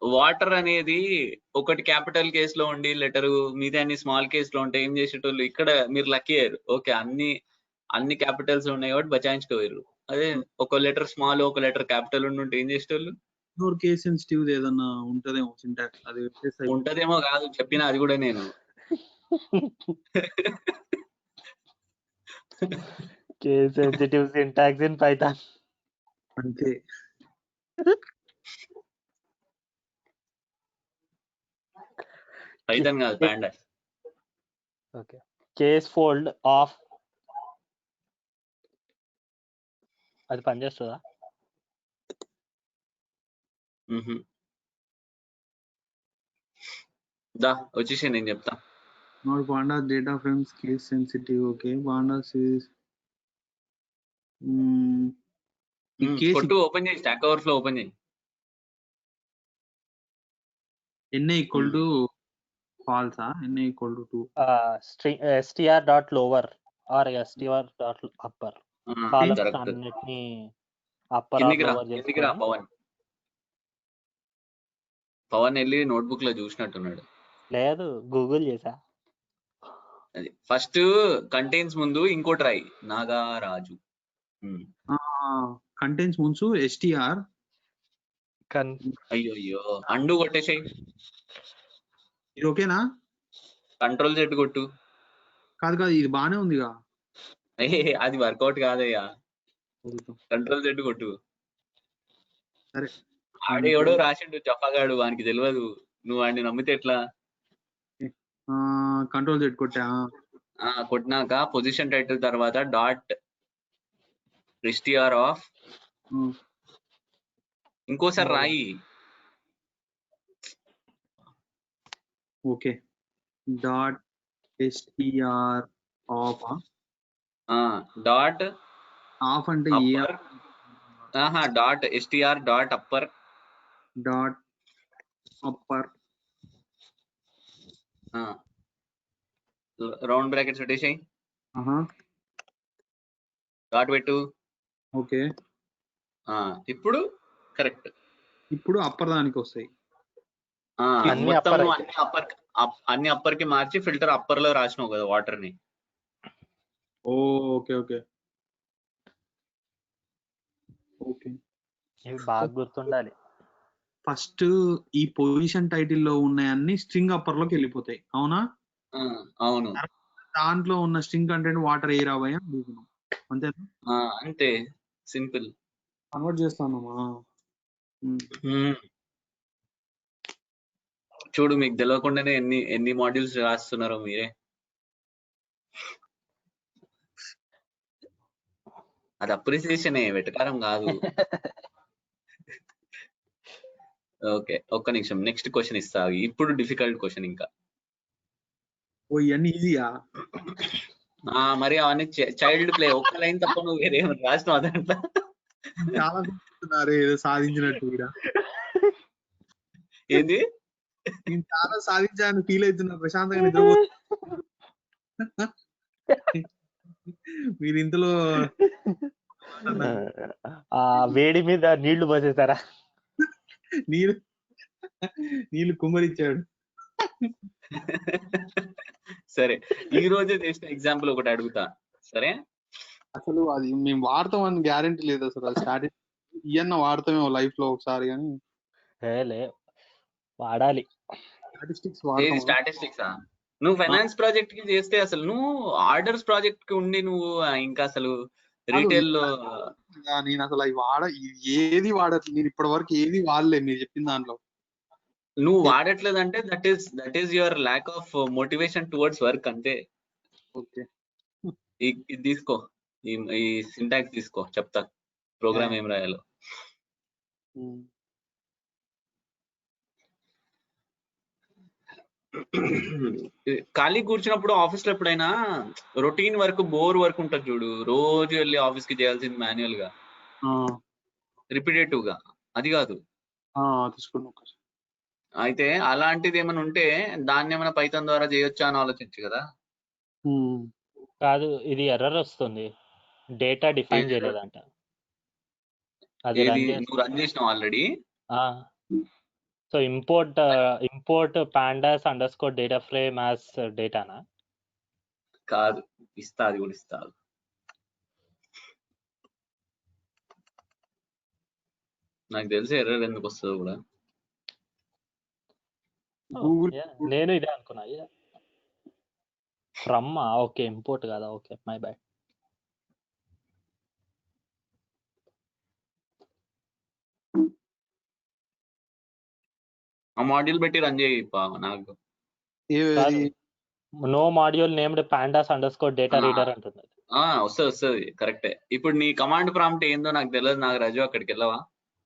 S2: వాటర్ అనేది ఒకటి క్యాపిటల్ కేస్ లో ఉండి లెటర్ మీదే అన్ని స్మాల్ కేస్ లో ఉంటే ఏం చేసేటోళ్ళు? ఇక్కడ మీరు లక్కీ అయ్యారు. ఓకే, అన్ని క్యాపిటల్స్ ఉన్నాయి కాబట్టి బచాయించుకోలేరు. అదే ఒక లెటర్ స్మాల్ ఒక లెటర్ క్యాపిటల్ ఉంటే ఏం చేసేటోళ్ళు?
S3: కేస్ సెన్సిటివ్ ఏదన్నా ఉంటదేమో సింటాక్స్, అది
S2: ఉంటదేమో కాదు చెప్పిన అది కూడా నేను.
S4: Case sensitive syntax in Python
S3: అంతే.
S2: పైథాన్ కాదు, pandas.
S4: Okay, case fold off అది పనిచేస్తుందా?
S2: దా వచ్చేసి నేను చెప్తా.
S3: Pandas data frames case sensitive. Okay, pandas
S2: కొట్టు, ఓపెన్ చేయి, స్టాక్ ఓవర్ఫ్లో ఓపెన్ చేయి.
S3: ఎన్ఏ ఈక్వల్ టు ఫాల్సా? NA equal to 2
S4: str.lower or str.upper columns అన్నిటిని అప్పర్ ఆర్ లోవర్ చేసుకొని.
S2: పవన్ వెళ్ళి నోట్బుక్ లో చూసినట్టున్నాడు.
S4: లేదు, గూగుల్ చేసా.
S2: అది ఫస్ట్ కంటైన్స్ ముందు ఇంకోటి రాయి, నాగరాజు.
S3: కంటైన్స్ ముందు str.
S2: అయ్యో అండు కొట్టేసాయి.
S3: ఇది ఓకేనా?
S2: కంట్రోల్ Z కొట్టు.
S3: కాదు ఇది బానే ఉందిగా.
S2: అది వర్కౌట్ కాదయ్యా. కంట్రోల్ Z కొట్టు.
S3: సరే
S2: ఆడేవాడో రాసిండు జఫాగాడు, వానికి తెలియదు. నువ్వు వాడిని నమ్మితే ఎట్లా?
S3: కంట్రోల్ Z కొట్టా.
S2: కొట్టినాక పొజిషన్ టైటిల్ తర్వాత డాట్ ఎస్టిఆర్ ఆఫ్ ఇంకోసారి రాయి.
S3: Okay dot STR of
S2: dot
S3: of అంటే
S2: upper, dot STR dot upper
S3: dot upper
S2: round brackets పెట్టేసాయి, డాట్ పెట్టు.
S3: ఓకే
S2: ఇప్పుడు కరెక్ట్.
S3: ఇప్పుడు అప్పర్ దానికి వస్తాయి.
S4: అన్ని
S2: మొత్తం
S4: upper
S2: నువ్వు
S4: అయితే.
S2: అన్ని అప్పర్ కి మార్చి ఫిల్టర్ అప్పర్ లో రాసినావు కదా వాటర్ ని.
S3: ఓకే ఓకే ఓకే
S4: ఇవి బాగా గుర్తుండాలి.
S3: ఫస్ట్ ఈ పొజిషన్ టైటిల్ లో ఉన్నాయన్ని స్ట్రింగ్ అప్పర్ లోకి వెళ్ళిపోతాయి, అవునా?
S2: అవును,
S3: దాంట్లో ఉన్న స్ట్రింగ్ కంటెంట్ వాటర్ ఏ రాబోయా అంతేనా?
S2: అంతే సింపుల్.
S3: కన్వర్ట్ చేస్తానమ్మా.
S2: చూడు, మీకు తెలియకుండానే ఎన్ని మాడ్యూల్స్ రాస్తున్నారో మీరే. అది అప్రిసియేషనే, వెటకారం కాదు. ఓకే, ఒక్క నిమిషం, నెక్స్ట్ క్వశ్చన్ ఇస్తా. ఇప్పుడు డిఫికల్ట్ క్వశ్చన్ ఇంకా.
S3: ఓ ఇవన్నీ ఈజీయా?
S2: మరి అవన్నీ చైల్డ్ ప్లే. ఒక్క లైన్ తప్ప నువ్వు వేరే రాసినావు అదంతా.
S3: చాలా గుర్తున్నారే, ఏదో సాధించినట్టు కూడా.
S2: ఏంది?
S3: నేను చాలా సాధించాను ఫీల్ అవుతున్నా, ప్రశాంతంగా నిద్రపో. మీరు ఇంతలో
S4: ఆ వేడి మీద నీళ్లు పోసేసారా?
S3: నీళ్ళు కుమ్మరిచ్చాడు.
S2: సరే, ఈ రోజే చేసిన ఎగ్జాంపుల్ ఒకటి అడుగుతా, సరే?
S3: అసలు అది మేము వాడతామని గ్యారెంటీ లేదు అసలు. అది స్టాటిస్టిక్స్ ఇవన్న వాడతామేమో లైఫ్ లో ఒకసారి, కానీ
S4: లే వాడాలి.
S2: స్టాటిస్టిక్స్ నువ్వు ఫైనాన్స్ ప్రాజెక్ట్ కి చేస్తే అసలు నువ్వు ఆర్డర్స్ ప్రాజెక్ట్ కి ఉండి నువ్వు ఇంకా అసలు రీటైల్ లో
S3: నేను అసలు అవి ఏది వాడట్లేదు. నేను ఇప్పటి వరకు ఏది వాడలే మీరు చెప్పిన దాంట్లో.
S2: నువ్వు వాడట్లేదు అంటే that is your lack of motivation towards work, అంతే.
S3: ఓకే,
S2: ఇది తీసుకో, ఈ సింటాక్స్ తీసుకో, చెప్తా ప్రోగ్రామ్ ఏం రాయాలో. ఖాళీ కూర్చున్నప్పుడు ఆఫీస్ లో ఎప్పుడైనా రొటీన్ వర్క్, బోర్ వర్క్ ఉంటుంది చూడు, రోజు వెళ్ళి ఆఫీస్ కి చేయాల్సింది మాన్యువల్ గా, రిపిటేటివ్ గా, అది కాదు. అయితే అలాంటిది ఏమైనా ఉంటే దాన్ని ఏమైనా పైథాన్ ద్వారా చేయొచ్చా అని ఆలోచించు కదా.
S4: కాదు, ఇది ఎర్రర్ వస్తుంది, డేటా డిఫైన్ చేయలేదంట. అది
S2: నువ్వు రన్ చేసినావు already.
S4: So import pandas _ data frame as డేటానా?
S2: కాదు, ఇస్తా, అది కూడా ఇస్తా. నాకు తెలిసి ఎర్రర్ ఎందుకు వస్తుందో కూడా.
S4: నేను ఇదే అనుకున్నా. ఫ్రమ్ ఓకే, ఇంపోర్ట్ కదా, ఓకే, మై బ్యాడ్.
S2: ఆ మాడ్యూల్ పెట్టి రన్ చేయి నాకు.
S4: No module named pandas _ data reader అంటుంది.
S2: వస్తుంది, కరెక్టే. ఇప్పుడు నీ కమాండ్ ప్రాంప్ట్ ఏందో నాకు తెలియదు, నాకు రజు అక్కడికి వెళ్ళవా?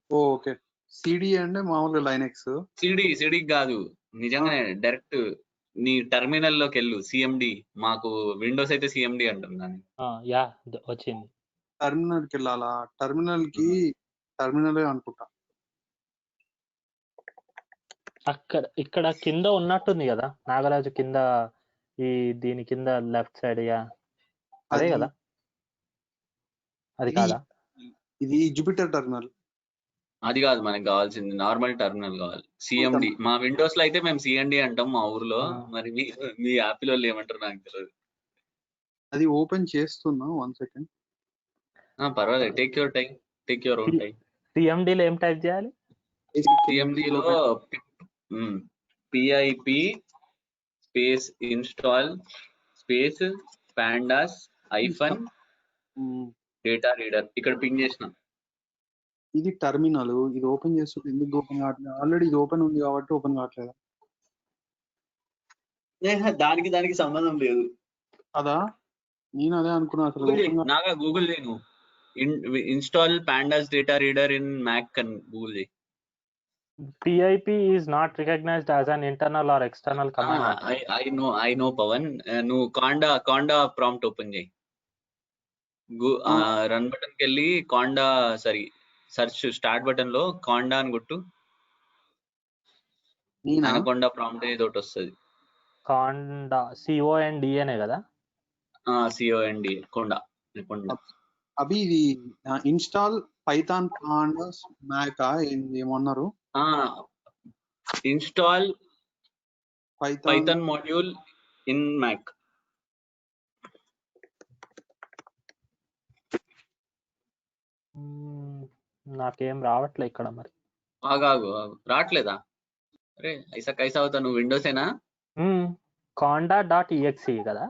S3: ఓకే, సిడి అంటే మామూలుగా లైనెక్స్.
S2: సిడి కాదు, నిజంగానే డైరెక్ట్ నీ టెర్మినల్ లోకి వెళ్ళు. సిఎండి, మాకు విండోస్ అయితే సిఎండి అంటున్నాను.
S4: వచ్చింది.
S3: టెర్మినల్ కి వెళ్ళాలా? టెర్మినల్ అనుకుంటా.
S4: ఇక్కడ కింద ఉన్నట్టుంది కదా నాగరాజు, కింద దీని కింద లెఫ్ట్ సైడ్. అదే కదా, అది కాదా?
S3: ఇది జూపిటర్ టెర్మినల్.
S2: అది కాదు, మనకు కావాల్సింది నార్మల్ టెర్మినల్ కావాలి, సిఎండి. మా విండోస్ లో అయితే మేము సిఎండి అంటాం మా ఊర్లో. మరి మీ యాపిల్ వాళ్ళు ఏమంటారు నాకు తెలియదు.
S3: అది ఓపెన్ చేస్తున్నా, 1 సెకండ్.
S2: పర్వాలేదు, టేక్ యువర్ ఓన్ టైం.
S4: సిఎండిలో ఏం టైప్ చేయాలి?
S2: సిఎండిలో PIP space install space pandas - data reader ఇక్కడ పింగ్ చేసిన.
S3: ఇది టెర్మినల్, ఇది ఓపెన్ చేస్తుంటే ఎందుకు ఓపెన్ కావట్లేదు? ఆల్రెడీ ఇది ఓపెన్ ఉంది కాబట్టి ఓపెన్ కావట్లేదు
S2: దానికి సంబంధం లేదు.
S3: అదా? నేను అదే అనుకున్నా అసలు.
S2: గూగుల్ చేయి,
S3: ఓపెన్
S2: నాగా గూగుల్ చేయను. Install pandas data reader in Mac అని గూగుల్ చేయి.
S4: PIP is not recognized as an internal or external command.
S2: I know Pavan. నువ్వు కాండా ప్రాంప్ట్ ఓపెన్ చేయి. రన్ బటన్ కి వెళ్ళి సెర్చ్ స్టార్ట్ బటన్ లో కాండా అని కొట్టు. అనకొండ ప్రాంప్ట్ ఏదో ఒకటి వస్తుంది.
S4: కాండా COND అనే కదా?
S2: COND conda.
S3: అభి ఇది ఇన్స్టాల్ పైథాన్ పాండాస్ మ్యాక్ ఏమన్నారు?
S2: Install python module in Mac.
S4: నాకేం రావట్లే ఇక్కడ మరి.
S2: ఆగు రావట్లేదా? అరే ఐసా అవుతా. నువ్వు విండోసేనా?
S4: conda.exe కదా?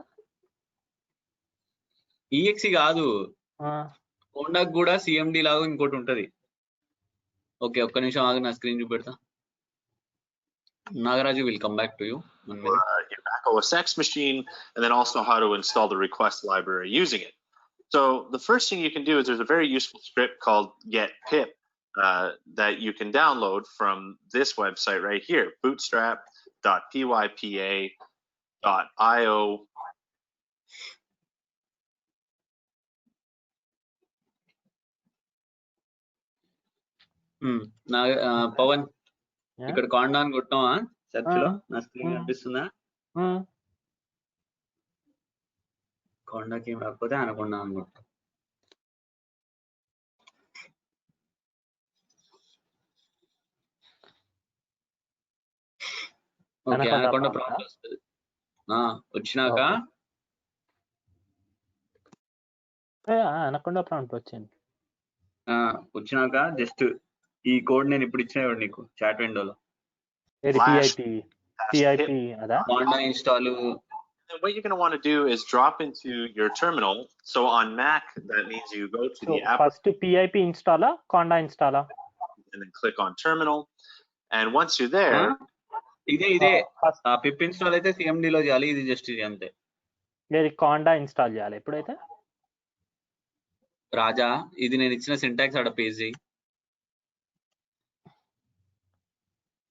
S2: EXE కాదు, కోండాకు కూడా CMD లాగా ఇంకోటి ఉంటది. ఓకే, ఒక్క నిమిషం ఆగు, నా స్క్రీన్ చూపెడతా. Nagaraju will come back to you.
S5: Your Mac OS X machine, and then also how to install the request library using it. So the first thing you can do is there's a very useful script called get pip that you can download from this website right here, bootstrap.pypa.io.
S2: Pawan, ఇక్కడ కాండా అని కొట్టావా search లో? నా screen కనిపిస్తుందా? కాండాకి ఏం రాకపోతే anaconda అని కొట్టు. ఓకే, అనకొండ ప్రాంప్ట్ వస్తుంది. వచ్చినాక
S4: అనకొండ ప్రాంప్ట్
S2: వచ్చినాక జస్ట్ ఈ కోడ్ నేను ఇప్పుడు ఇచ్చిన నీకు చాట్ విండోలో.
S4: PIP అదా?
S2: కాండా install.
S5: What you're going to want to do is drop into your terminal. So on Mac, that means you go to the app.
S4: First PIP install, Conda install,
S5: and then click on terminal. And once you're there,
S2: ఇదే పిప్ install అయితే CMD లో చేయాలి. ఇది just ఇది అంతే.
S4: ఇది కాండా install చేయాలి ఎప్పుడైతే.
S2: రాజా, ఇది నేను ఇచ్చిన సింటాక్స్ ఆడ పేజ్ చేయి.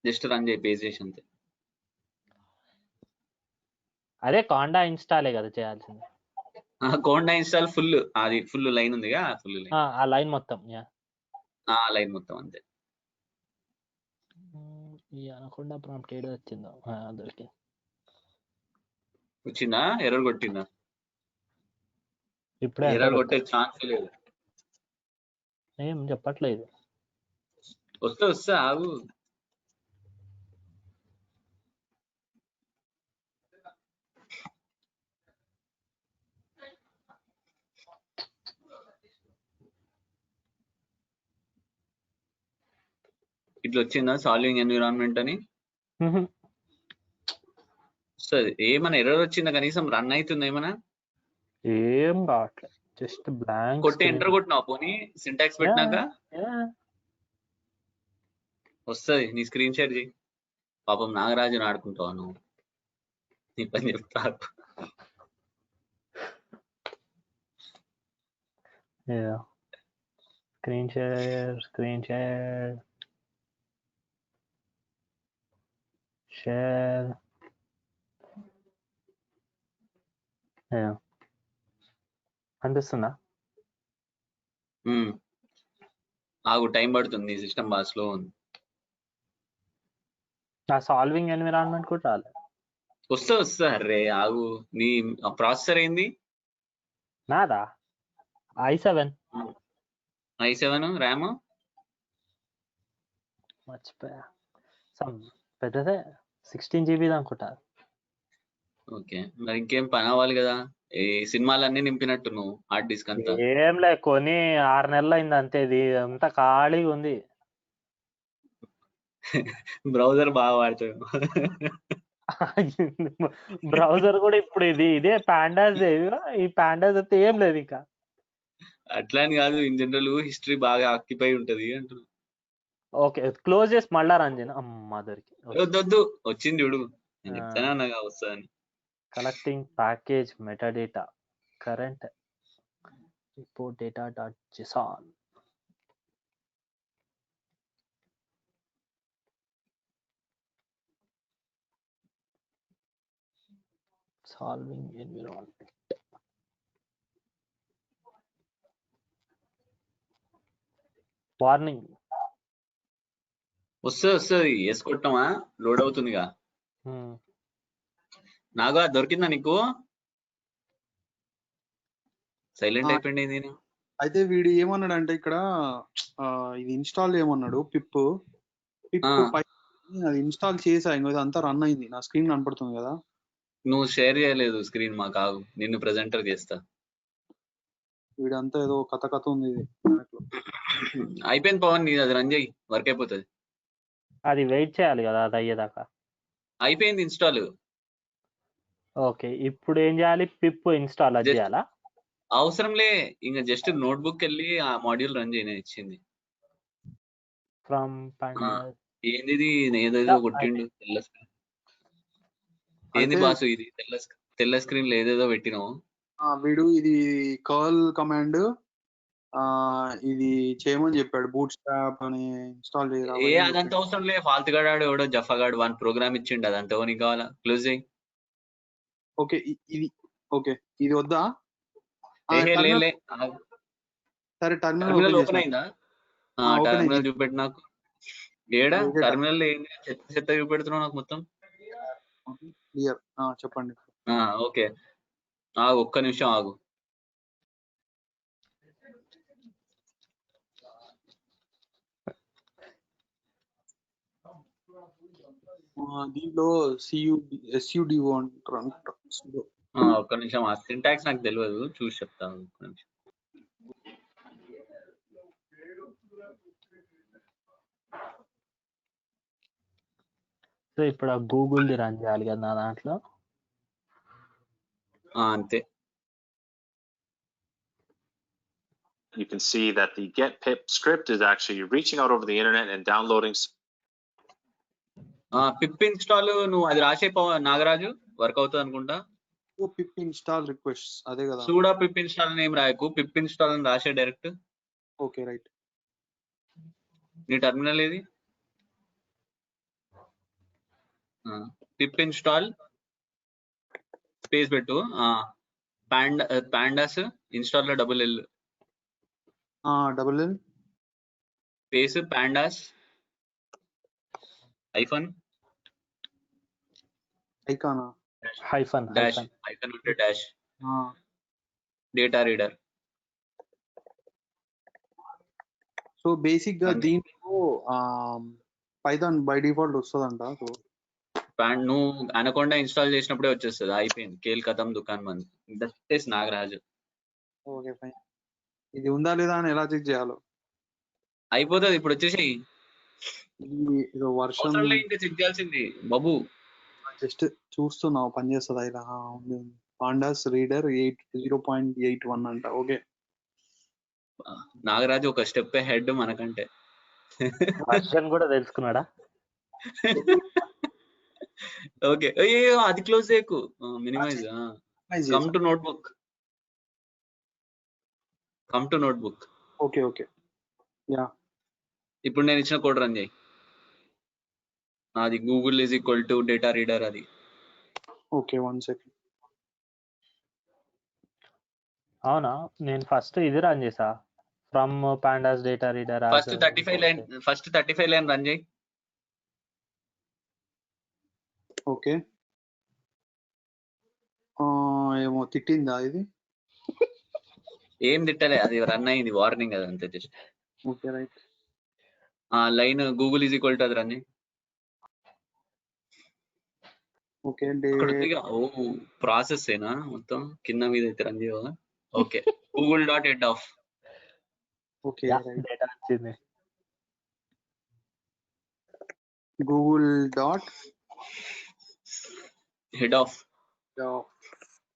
S2: జస్ట్ రన్ చేయి, పేజ్ చేసి అంతే.
S4: అదే కాండా ఇన్స్టాలే కదా చేయాల్సింది.
S2: కాండా ఇన్స్టాల్ ఫుల్, అది ఫుల్ లైన్ ఉందిగా, ఫుల్ లైన్.
S4: ఆ లైన్ మొత్తం,
S2: లైన్ మొత్తం అంతే.
S4: ఈ అనకొండ ప్రాంప్ట్ ఏదో వచ్చిందో దొరికి.
S2: వచ్చిందా? ఎర్రర్ కొట్టిందా?
S4: ఇప్పుడే
S2: ఎర్రర్ కొట్టే ఛాన్స్ లేదు.
S4: ఏం చెప్పట్లేదు.
S2: వస్తే ఆగు. ఇట్లా వచ్చిందా సాల్వింగ్ ఎన్విరాన్మెంట్ అని? వస్తుంది. ఏమైనా ఎర్రర్ వచ్చిందా? కనీసం రన్ అవుతుంది ఏమైనా?
S4: ఏం కావట్లేదు, జస్ట్ బ్లాంక్.
S2: కొట్టి ఎంటర్ కొట్టినావు పోనీ సింటాక్స్ పెట్టినాక వస్తుంది. నీ స్క్రీన్ షేర్ చేయి. పాపం నాగరాజుని ఆడుకుంటావు నువ్వు, నీ పని చెప్తా.
S4: స్క్రీన్ షేర్ అనిపిస్తుందా?
S2: ఆగు, టైం పడుతుంది, సిస్టమ్ బాగా స్లో ఉంది.
S4: నా సాల్వింగ్ ఎన్విరాన్మెంట్ కూడా రాలేదు.
S2: వస్తా అరే ఆగు. నీ ప్రాసెసర్ ఏంది?
S4: నాదా i7
S2: ర్యామ్
S4: మర్చిపోయా. పెద్దదే 16 GB అనుకుంటా.
S2: ఓకే, మరి ఇంకేం పని అవ్వాలి కదా. ఈ సినిమాలన్నీ నింపినట్టు నువ్వు హార్డ్ డిస్క్ అంతా.
S4: ఏం లే, కొని 6 నెలలు అయింది అంతే. ఇది అంతా ఖాళీగా ఉంది.
S2: బ్రౌజర్ బాగా వాడుతావు.
S4: బ్రౌజర్ కూడా ఇప్పుడు ఇదే పాండాస్. ఈ పాండాస్ అయితే ఏం లేదు ఇంకా.
S2: అట్లా అని కాదు, ఇన్ జనరల్ హిస్టరీ బాగా ఆక్యుపై ఉంటది అంటున్నా.
S4: ఓకే క్లోజ్ చేసి మళ్ళా రన్ చేయను. అమ్మ దొరికి.
S2: వద్దు వచ్చింది చూడు, నేను చెప్తానే ఉన్నాగా వస్తుందని.
S4: Collecting package metadata current report data dot JSON. Solving environment. Warning.
S2: వస్తుంది ఎస్ కొట్టమా, లోడ్ అవుతుందిగా. నాగా దొరికిందా నీకు? సైలెంట్ అయిపోయింది నేను.
S3: అయితే వీడు ఏమన్నాడు అంటే ఇక్కడ ఇది ఇన్స్టాల్ చేయమన్నాడు పిప్ అది ఇన్స్టాల్ చేసా, ఇంకో అంతా రన్ అయింది, నా స్క్రీన్ కనపడుతుంది కదా.
S2: నువ్వు షేర్ చేయలేదు స్క్రీన్ మాకు, ఆగు నిన్ను ప్రెజెంటర్ చేస్తా.
S3: వీడంతా ఏదో కథ ఉంది ఇది.
S2: అయిపోయింది పవన్, నీది అది రన్ చేయి, వర్క్ అయిపోతుంది.
S4: అది వెయిట్ చేయాలి కదా అది అయ్యేదాకా.
S2: అయిపోయింది ఇన్స్టాల్.
S4: ఓకే ఇప్పుడు ఏం చేయాలి? పిప్ ఇన్స్టాల్ అది చేయాలా?
S2: అవసరంలే, ఇంకా జస్ట్ నోట్బుక్ వెళ్ళి ఆ మాడ్యూల్ రన్ చేయని ఇచ్చింది.
S4: ఫ్రమ్
S2: ఏంది ఏదేదో కొట్టిండు తెల్ల స్క్రీన్. ఏంది బాసు ఇది తెల్ల స్క్రీన్ లో ఏదేదో పెట్టినావు.
S3: వీడు ఇది కర్ల్ కమాండ్ ఇది చేయమని చెప్పాడు, బూట్ స్ట్రాప్ అని ఇన్స్టాల్ చేయాలి.
S2: అదంతా అవసరం లే, ఫాల్త్ గాడు ఎవడో జఫాగాడు వన్ ప్రోగ్రామ్ ఇచ్చిండు, అదంతా నీకు కావాలా? క్లోజ్ చేయి.
S3: ఓకే ఇది వద్దా? సరే
S2: టర్మినల్ ఓపెన్ అయిందా? టర్మినల్ చూపెట్టు నాకు. ఏడా టర్మినల్ చెత్త చూపెడుతున్నావు నాకు మొత్తం.
S3: చెప్పండి.
S2: ఓకే ఆగు, ఒక్క నిమిషం ఆగు.
S3: దీంట్లో SUD
S2: ఒక్క నిమిషం, ఆ సింటాక్స్ నాకు తెలియదు, చూసి చెప్తాను. ఒక్క నిమిషం.
S4: సో ఇప్పుడు గూగుల్ రన్ చేయాలి కదా నా దాంట్లో.
S2: అంతే.
S5: You can see that the get pip script is actually reaching out over the internet and downloading.
S2: Pip install నువ్వు అది రాసే నాగరాజు, వర్క్ అవుతుంది అనుకుంటా.
S3: పిప్ ఇన్స్టాల్ రిక్వెస్ట్ అదే కదా.
S2: సూడా పిప్ ఇన్స్టాల్ నేమ్ రాయకు, పిప్ ఇన్స్టాల్ అని రాసే డైరెక్ట్.
S3: Okay right.
S2: నీ టర్మినల్ ఏది? పిప్ ఇన్స్టాల్ స్పేస్ పెట్టు, పాండాస్ ఇన్స్టాల్ లో double L space pandas
S4: hyphen
S2: ఉంటే dash data reader.
S3: So basic గా దీంట్లో పైథాన్ బై డిఫాల్ట్ వస్తుందంట. సో
S2: నువ్వు అనకొండ ఇన్స్టాల్ చేసినప్పుడే వచ్చేస్తుంది. అయిపోయింది, కేల్ కథం దుకాన్ మంది. దట్ నాగరాజు.
S3: Okay fine. ఇది ఉందా లేదా అని ఎలా చెక్ చేయాలో?
S2: అయిపోతుంది ఇప్పుడు, వచ్చేసేయి.
S3: వర్షన్
S2: ఇంకా చెక్ చేయాల్సింది బాబు.
S3: జస్ట్ చూస్తున్నావు పని చేస్తుందా ఇలా? పాండాస్ రీడర్ 0.81 అంట. ఓకే
S2: నాగరాజు ఒక స్టెప్ హెడ్ మనకంటే.
S4: వర్షన్ కూడా తెలుసుకున్నాడా?
S2: ఓకే అది క్లోజ్ చేయకు, minimize. Come to notebook.
S3: Okay yeah.
S2: ఇప్పుడు నేను ఇచ్చిన కోడ్ రన్ చేయి. అది Google is equal to data reader అది.
S3: Okay 1 second.
S4: అవునా, నేను ఫస్ట్ ఇది రన్ చేసా, from pandas data reader.
S2: First 35 line run చేయి.
S3: ఓకే ఏమో తిట్టిందా ఇది?
S2: ఏం తిట్టలే, అది రన్ అయింది, వార్నింగ్ అది అంతే just.
S3: Okay right.
S2: Line Google is equal to అది రన్ చేయి.
S3: ఓకే
S2: ప్రాసెస్ ఏనా మొత్తం కింద మీద అయితే రన్ చేయవా? Okay Google dot head of.
S3: Okay
S4: data వచ్చింది.
S3: Google dot
S2: head of.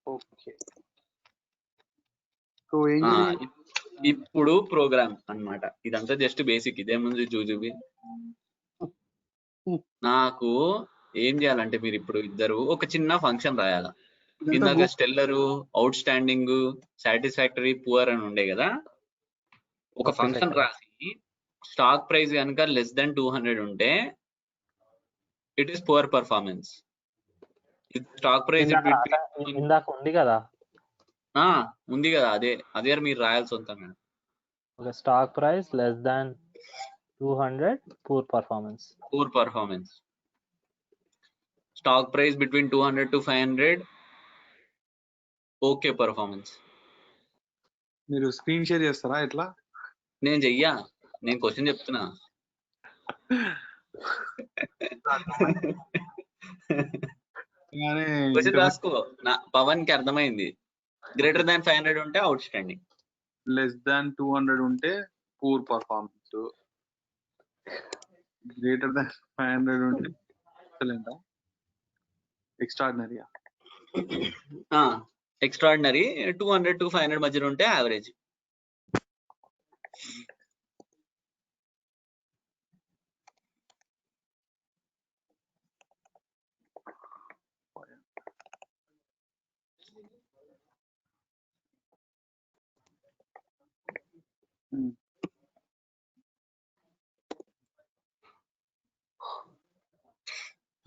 S3: Okay so ఏం
S2: ఇప్పుడు ప్రోగ్రామ్ అన్నమాట. ఇదంతా జస్ట్ బేసిక్. ఇదేముంది జూజుబి. నాకు ఏం చేయాలంటే మీరు ఇప్పుడు ఇద్దరు ఒక చిన్న ఫంక్షన్ రాయాల.
S3: ఇదంతా
S2: ఇందాక స్టెల్లరు, అవుట్ స్టాండింగ్, సాటిస్ఫాక్టరీ, పువర్ అని ఉండే కదా. ఒక
S4: Okay,
S2: ఫంక్షన్
S4: second.
S2: రాసి స్టాక్ ప్రైస్ కనుక లెస్ దెన్ 200 ఉంటే it is poor performance. Stock price
S4: ఇందాక ఉంది కదా,
S2: ఉంది కదా, అదే మీరు రాయాలి సొంతంగా.
S4: ఒక stock price less than 200 poor performance.
S2: Poor performance. Stock price between 200 to 500 okay performance.
S3: మీరు స్క్రీన్ షేర్ చేస్తారా ఎట్లా?
S2: నేను చెయ్యా, నేను క్వశ్చన్ చెప్తున్నా. క్వశ్చన్ రాసుకో. పవన్ కి అర్థమైంది. గ్రేటర్ దాన్ 500 ఉంటే అవుట్ స్టాండింగ్,
S3: లెస్ దాన్ 200 ఉంటే పూర్ పర్ఫార్మెన్స్, గ్రేటర్ దాన్ 500 ఉంటే ఎక్సలెంట్, ఎక్స్ట్రాడినరీ.
S2: ఎక్స్ట్రాడినరీ. 200 to 500 మధ్యలో ఉంటే యావరేజ్.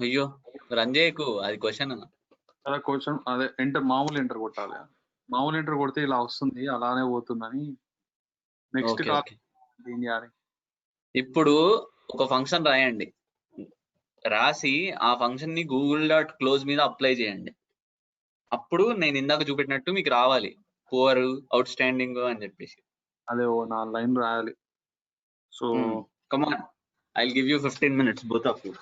S2: అయ్యో రన్ చేయకు, అది క్వశ్చన్.
S3: క్వశ్చన్ అదే మామూలు ఎంటర్ కొట్టాలి. మామూలు ఎంటర్ కొడితే ఇలా వస్తుంది, అలానే పోతుందని. Next
S2: Okay, okay.
S3: ఏం చేయాలి?
S2: ఇప్పుడు ఒక ఫంక్షన్ రాయండి. రాసి ఆ ఫంక్షన్ ని google.close మీద అప్లై చేయండి. అప్పుడు నేను ఇందాక చూపెట్టినట్టు మీకు రావాలి, పువర్, అవుట్ స్టాండింగ్ అని చెప్పేసి.
S3: అదే 4 లైన్ రాయాలి. So
S2: come on, I will give you 15 minutes both of you.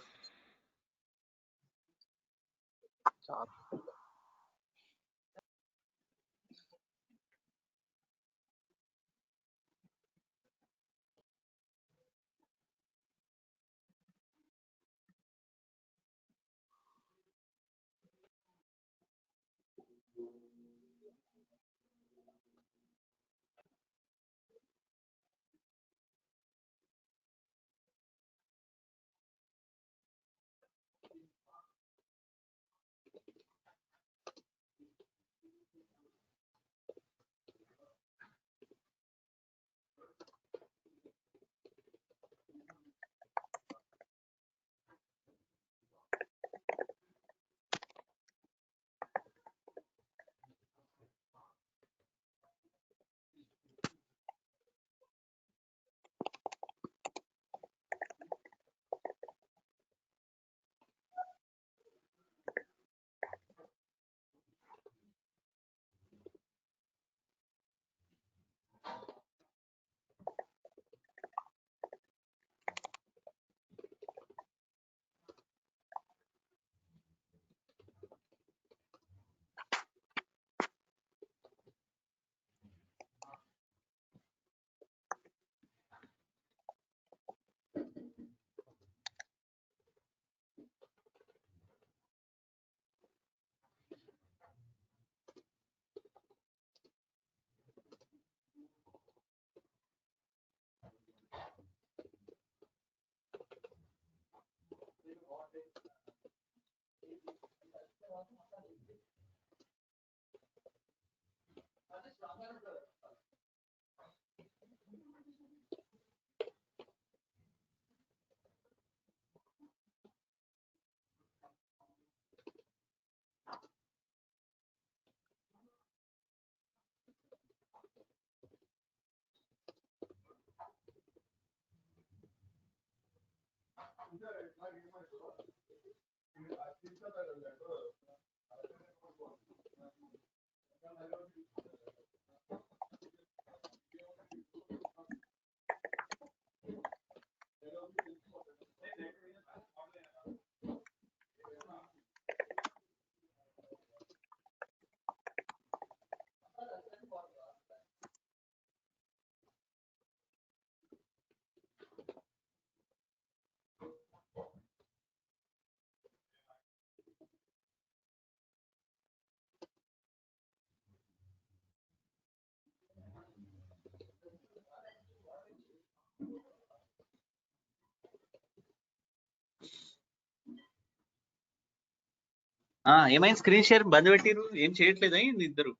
S2: ఏమైంది స్క్రీన్ షేర్ బంద్ పెట్టిరు? ఏం చేయట్లేదా ఏంది ఇద్దరు?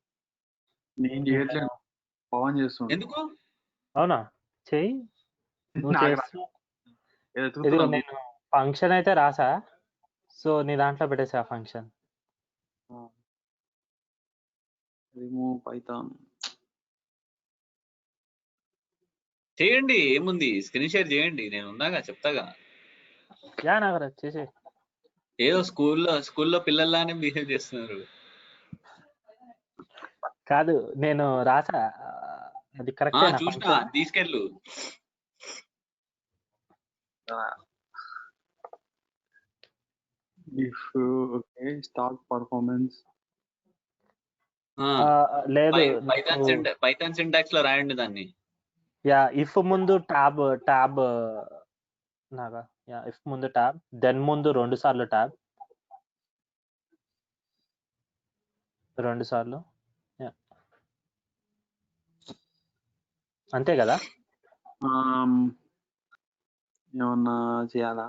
S3: నేను చేయట్లేదు, పవన్ చేస్తుండు.
S2: ఎందుకు?
S4: అవునా చెయ్యి నువ్వు
S3: నాకు
S4: చేస్తూ
S3: ఏదో
S4: ఇదిగో
S3: ఎతుకుతున్నా.
S4: నేను ఫంక్షన్ అయితే రాసా, సో నీ దాంట్లో పెట్టేసా ఫంక్షన్.
S3: Remove Python.
S2: చేయండి, ఏముంది స్క్రీన్ షేర్ చేయండి, నేను ఉన్నాగా చెప్తాగా.
S4: యా నాకు చేసే
S2: ఏదో స్కూల్లో పిల్లల్లానే బిహేవ్ చేస్తున్నారు.
S4: కాదు నేను రాసా, అది కరెక్టేనా
S2: చూసినా,
S4: ఫంక్షన్?
S2: తీసుకెళ్ళు.
S3: If okay stock performance.
S4: లేదు
S2: పైథాన్ సింటాక్స్ లో రాయండి దాన్ని.
S4: యా ఇఫ్ ముందు ట్యాబ్ నాగా, యా ఇఫ్ ముందు ట్యాబ్, దెన్ ముందు 2 సార్లు ట్యాబ్, 2 సార్లు. అంతే కదా?
S3: ఏమన్నా చేయాలా?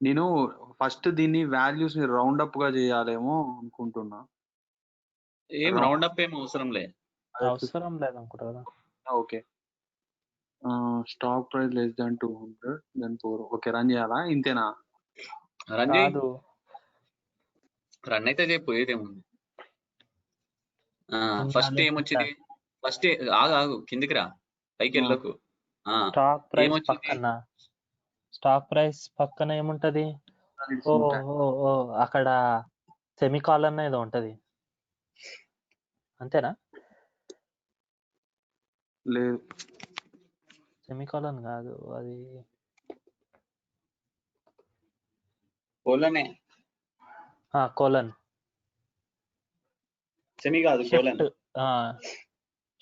S3: నేను ఫస్ట్ దీన్ని వాల్యూస్ ని రౌండ్ అప్ గా చేయాలేమో అనుకుంటున్నా.
S2: ఏం రౌండ్ అప్ ఏం అవసరం లే.
S4: అవసరం లేదు అనుకుంటా కదా.
S3: Okay, stock price less than 200 then 4. Okay, run చేయాలా? ఇంతేనా?
S2: రన్ చేయి.
S4: కాదు
S2: రన్ అయితే పోయేదేముంది. ఫస్ట్ ఏమొచ్చింది? ఫస్ట్ ఆగు కిందికి రా, పైకి వెళ్ళకు.
S4: స్టాక్ ప్రైస్
S2: ఏమొచ్చింది?
S4: పక్కన, స్టాక్ ప్రైస్ పక్కన ఏముంటది? ఓ అక్కడ సెమికాలన్ ఏదో ఉంటది, అంతేనా?
S3: లేదు,
S4: సెమికాలన్ కాదు అది.
S2: కోలనే.
S4: కోలన్.
S2: సెమి కాదు, కోలన్.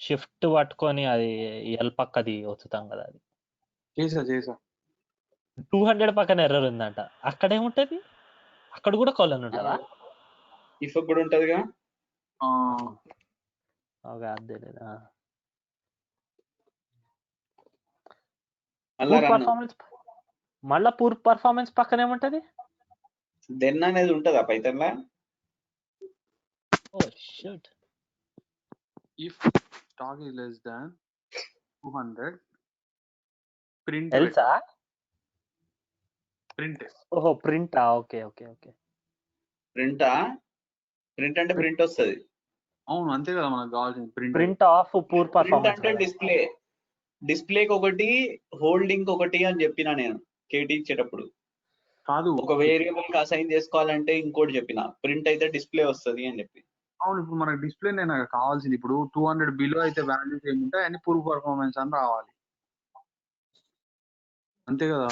S4: షిఫ్ట్ పట్టుకొని అది ఎల్ పక్కది వచ్చుతాం కదా, అది
S3: చేసా
S4: 200 పక్కన ఎర్రర్ ఉందంట. అక్కడ ఏముంటది? అక్కడ కూడా కోలన్ ఉంటుందా?
S2: ఇఫ్ కూడా ఉంటదిగా.
S4: అదే లేదా మళ్ళా పూర్ పర్ఫార్మెన్స్ పక్కన ఏముంటది?
S2: దెన్ అనేది ఉంటదా పైథాన్ లా?
S4: Oh shit.
S3: If stock is less than 200 print
S4: ఎల్సా?
S3: ప్రింట్.
S4: ఓహో ప్రింటా? Okay okay okay.
S2: ప్రింట్ అంటే ప్రింట్ వస్తుంది.
S3: అవును, అంతే కదా మనకు కావాల్సింది.
S4: ప్రింట్ ఆఫ్ పూర్ పర్ఫార్మెన్స్
S2: అంటే డిస్ప్లేకి ఒకటి, హోల్డింగ్ ఒకటి అని చెప్పిన నేను కేటీ ఇచ్చేటప్పుడు.
S3: కాదు,
S2: ఒక వేరియబుల్ కి అసైన్ చేసుకోవాలంటే ఇంకోటి చెప్పిన, ప్రింట్ అయితే డిస్ప్లే వస్తుంది అని చెప్పి.
S3: అవును, ఇప్పుడు మనకు డిస్ప్లే నేను కావాల్సింది. ఇప్పుడు 200 బిలో అయితే వాల్యూస్ ఏముంటాయి అన్ని పూర్ పర్ఫార్మెన్స్ అని రావాలి, అంతే కదా?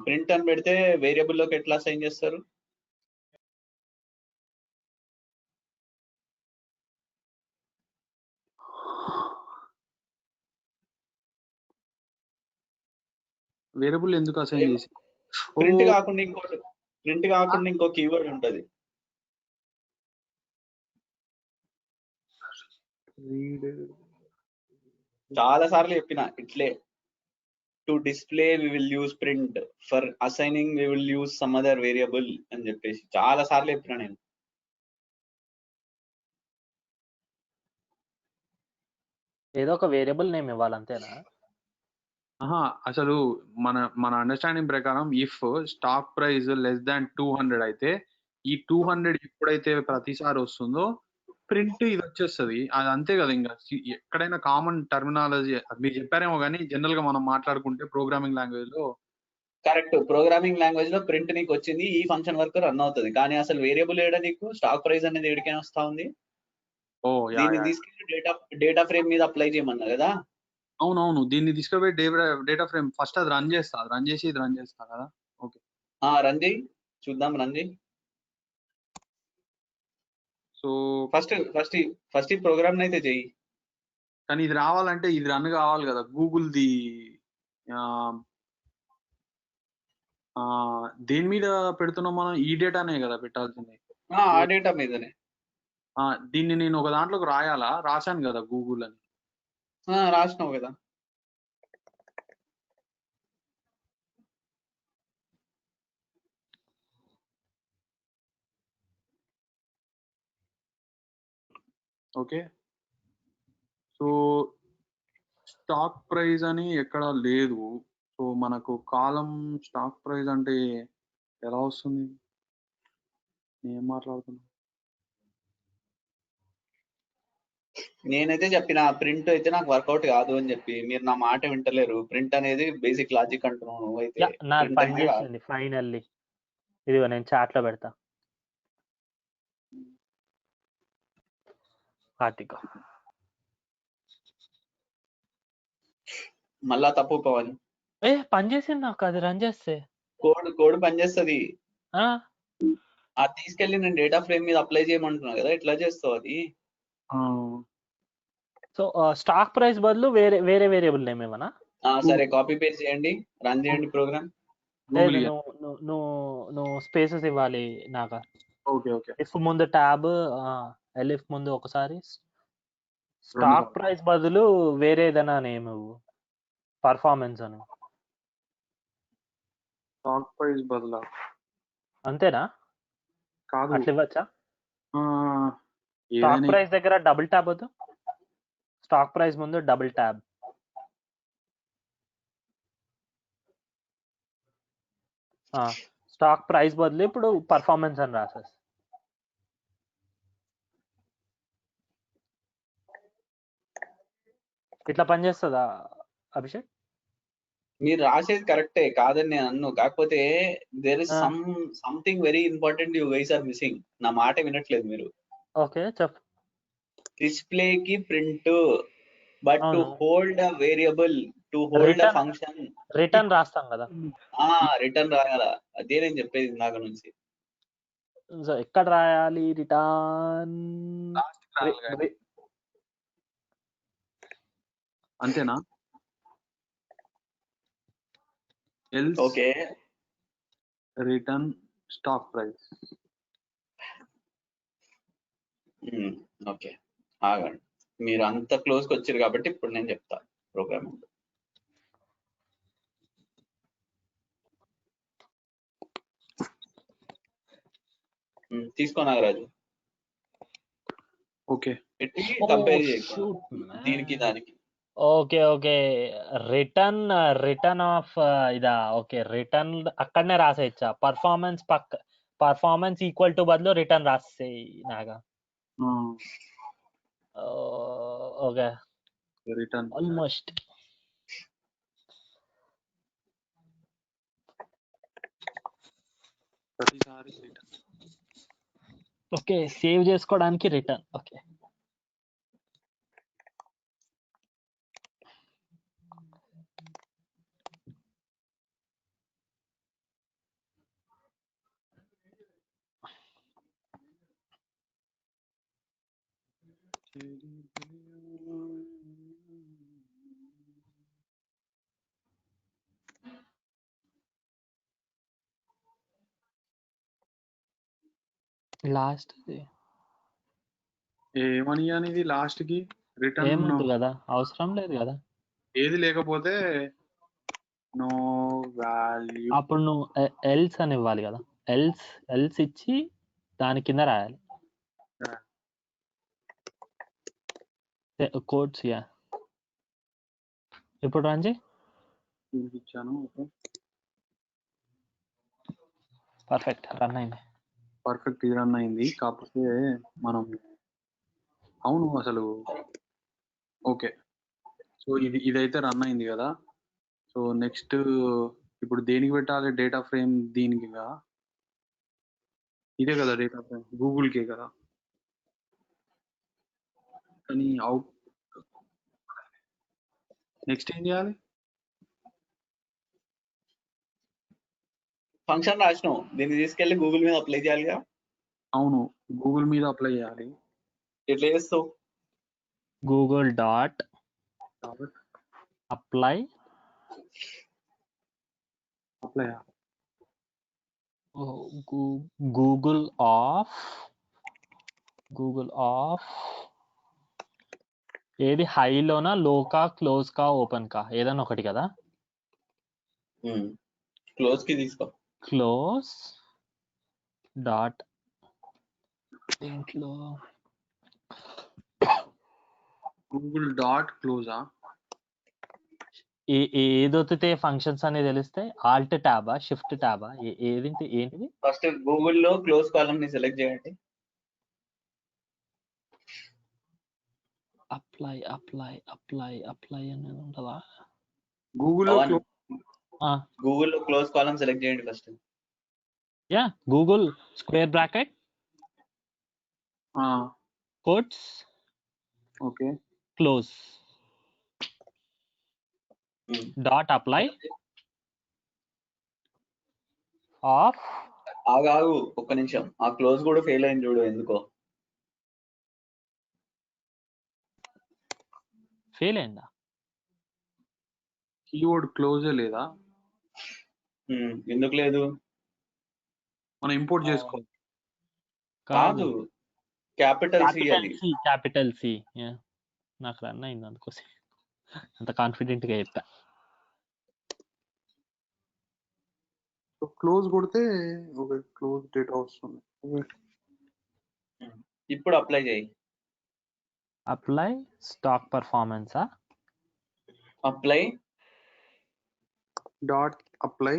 S2: ప్రింట్ అని పెడితే వేరియబుల్ లోకి ఎట్లా అసైన్ చేస్తారు?
S3: వేరియబుల్ ఎందుకు అసైన్ చేసి?
S2: ప్రింట్ కాకుండా ఇంకో కీవర్డ్ ఉంటది. చాలా సార్లు చెప్పిన ఇట్లే, to display we will use print, for assigning we will use some other variable అని చెప్పేసి చాలా సార్లు చెప్పిన నేను.
S4: ఏదో ఒక వేరియబుల్ నేమ్ ఇవ్వాలి, అంతేనా?
S3: అసలు మన అండర్స్టాండింగ్ ప్రకారం if stock price less than 200 అయితే, ఈ 200 ఎప్పుడైతే ప్రతిసారి వస్తుందో ప్రింట్ ఇది వచ్చేస్తుంది. అది అంతే కదా. ఇంకా ఎక్కడైనా కామన్ టర్మినాలజీ మీరు చెప్పారేమో కానీ జనరల్ గా మనం మాట్లాడుకుంటే ప్రోగ్రామింగ్ లాంగ్వేజ్ లో.
S2: కరెక్ట్, ప్రోగ్రామింగ్ లాంగ్వేజ్ లో ప్రింట్ నీకు వచ్చింది ఈ ఫంక్షన్ వరకు రన్ అవుతుంది, కానీ అసలు వేరియబుల్ ఏడా నీకు స్టాక్ ప్రైస్ అనేది ఎడికైనా వస్తా ఉంది. దీన్ని తీసుకెళ్ళి డేటా ఫ్రేమ్ మీద అప్లై చేయమన్నా కదా.
S3: అవునవును, దీన్ని తీసుకుపోయి డేటా ఫ్రేమ్ ఫస్ట్ అది రన్ చేస్తా కదా. ఓకే,
S2: రన్ చేయి చూద్దాం, రన్ చేయి.
S3: సో
S2: ఫస్ట్ ఈ ప్రోగ్రామ్ అయితే చెయ్యి.
S3: కానీ ఇది రావాలంటే ఇది రన్ కావాలి కదా, గూగుల్ ది. దేని మీద పెడుతున్నాం మనం? ఈ డేటానే కదా పెట్టాల్సింది.
S2: ఆ డేటా మీదనే.
S3: దీన్ని నేను ఒక దాంట్లోకి రాశాను కదా గూగుల్ అని.
S2: రాసినావు కదా.
S3: ఓకే. సో స్టాక్ ప్రైస్ అని ఎక్కడ లేదు. సో మనకు కాలం స్టాక్ ప్రైస్ అంటే ఎలా వస్తుంది? ఏం మాట్లాడుతున్నా?
S2: నేనైతే చెప్పిన ప్రింట్ అయితే నాకు వర్కౌట్ కాదు అని చెప్పి, మీరు నా మాట వింటలేరు. ప్రింట్ అనేది బేసిక్ లాజిక్ అంటున్నావు నువ్వైతే.
S4: యా నాది
S2: ప్రింట్ అయితే కాదు.
S4: పనిచేసింది ఫైనల్లీ. ఇదిగో నేను చాట్ లో పెడతా. కార్తిక్
S2: మళ్ళా తప్పు పవన్.
S4: పనిచేసింది నాకు అది రన్ చేస్తే.
S2: కోడ్ పనిచేస్తుంది.
S4: ఆ,
S2: అది తీసుకెళ్లి నేను డేటా ఫ్రేమ్ మీద అప్లై చేయమంటున్నా కదా, ఎట్లా చేస్తావు అది?
S4: సో స్టాక్ ప్రైస్ బదులు వేరే వేరే వేరియబుల్ నేమ్ ఏమన్నా?
S2: సరే, కాపీ పేస్ట్ చేయండి, రన్ చేయండి ప్రోగ్రామ్.
S4: లేదు,
S3: గూగుల్
S4: నువ్వు స్పేసెస్ ఇవ్వాలి నాకు.
S3: Okay okay.
S4: ఇఫ్ ముందు ట్యాబ్, ఎలిఫ్ ముందు ఒకసారి స్టాక్ ప్రైస్ బదులు వేరే ఏదైనా నేమ్ ఇవ్వు. పర్ఫార్మెన్స్ అని.
S3: స్టాక్ ప్రైస్ బదులా?
S4: అంతేనా?
S3: కాదు.
S4: అట్లా ఇవ్వచ్చా?
S3: ఆ,
S4: స్టాక్
S3: ఏదైనా
S4: ప్రైస్ దగ్గర డబుల్ ట్యాబ్ వద్దు. స్టాక్ ప్రైస్ ముందు డబుల్ ట్యాబ్. స్టాక్ ప్రైస్ బదులు ఇప్పుడు పర్ఫార్మెన్స్ అని రాసేసి. ఇట్లా పనిచేస్తుందా అభిషేక్?
S2: మీరు రాసేది కరెక్టే, కాదని నేను అన్ను. కాకపోతే there is something very important you guys are missing. నా మాట వినట్లేదు మీరు.
S4: ఓకే చెప్పు.
S2: డిస్ప్లే కి ప్రింట్, బట్ టు
S4: అవును.
S2: Hold a variable, to hold a function,
S4: return రాస్తాం కదా.
S2: రిటర్న్ రాయాల. అదే నేను చెప్పేది ఇందాక నుంచి.
S4: సో ఎక్కడ రాయాలి రిటర్న్?
S3: అంతేనా?
S2: Okay,
S3: return stock price.
S2: Okay, ఆగండి. మీరు అంత క్లోజ్కి వచ్చారు కాబట్టి ఇప్పుడు నేను చెప్తా ప్రోగ్రామ్. తీసుకో నాగరాజు.
S3: ఓకే.
S2: పెట్టి కంపేర్ చేయకు దీనికి దానికి.
S4: Okay okay. రిటర్న్ ఆఫ్ ఇదా? ఓకే, రిటర్న్ అక్కడనే రాసేయచ్చా? పర్ఫార్మెన్స్ ఈక్వల్ టు బదులు రిటర్న్ రాసేయి నాగా. Okay,
S3: return
S4: almost.
S3: ప్రతిసారి రిటర్న్.
S4: ఓకే, సేవ్ చేసుకోవడానికి రిటర్న్. ఓకే, లాస్ట్
S3: ఏమని అనేది లాస్ట్ కి రిటర్న్
S4: ఏమొద్దు కదా, అవసరం లేదు కదా.
S3: ఏది లేకపోతే నో వాల్యూ.
S4: అప్పుడు నువ్వు ఎల్స్ అని ఇవ్వాలి కదా. ఎల్స్ ఇచ్చి దాని కింద రాయాలి కోడ్స్. యా, ఇప్పుడు రంజీ
S3: ఇచ్చాను.
S4: పర్ఫెక్ట్ రన్ అయింది.
S3: పర్ఫెక్ట్ రన్ అయింది. కాకపోతే మనం అవును అసలు ఓకే. సో ఇదైతే రన్ అయింది కదా. సో నెక్స్ట్ ఇప్పుడు దేనికి పెట్టాలి డేటా ఫ్రేమ్? దీనికి ఇదే కదా డేటా ఫ్రేమ్, గూగుల్కే కదా. కానీ అవుట్ నెక్స్ట్ ఏం చేయాలి?
S2: ఫంక్షన్ రాసినావు, దీన్ని తీసుకెళ్లి గూగుల్ మీద అప్లై చేయాలిగా.
S3: అవును, గూగుల్ మీద అప్లై చేయాలి.
S2: ఎట్లా చేస్తావు?
S4: Google dot apply Google of ఏది హైలోనా, లోకా, క్లోజ్ కా, ఓపెన్ కా, ఏదన్నా ఒకటి కదా.
S2: క్లోజ్ కి తీసుకో.
S4: క్లోజ్ డాట్ దీంట్లో
S3: గూగుల్ డాట్ క్లోజా
S4: ఏదొత్తితే ఫంక్షన్స్ అనేది తెలిస్తే ఆల్ట్ ట్యాబా షిఫ్ట్ ట్యాబా ఏంటిది
S2: ఫస్ట్ గూగుల్లో క్లోజ్ కాలమ్ ని సెలెక్ట్ చేయండి.
S4: అప్లై అనేది ఉంటుందా
S3: గూగుల్లో
S2: పవన్, గూగుల్లో క్లోజ్ కాలమ్ సెలెక్ట్ చేయండి first.
S4: Yeah Google square bracket quotes
S3: okay
S4: close dot apply of
S2: ఆగాగు ఒక్క నిమిషం, ఆ క్లోజ్ కూడా ఫెయిల్ అయింది చూడు ఎందుకో.
S4: ఫెయిల్ అయిందా
S3: కీవర్డ్ క్లోజే లేదా
S2: ఎందుకు లేదు?
S3: మనం ఇంపోర్ట్ చేసుకోవాలి.
S2: కాదు, క్యాపిటల్ సి అది.
S4: క్యాపిటల్ సి నాకు రన్ అయింది అందుకోసం అంత కాన్ఫిడెంట్ గా చెప్పా.
S3: క్లోజ్ కొడితే ఒక క్లోజ్ డేటా వస్తుంది.
S2: ఇప్పుడు అప్లై చేయి.
S4: అప్లై స్టాక్ పర్ఫార్మెన్సా
S2: అప్లై
S3: డాట్ అప్లై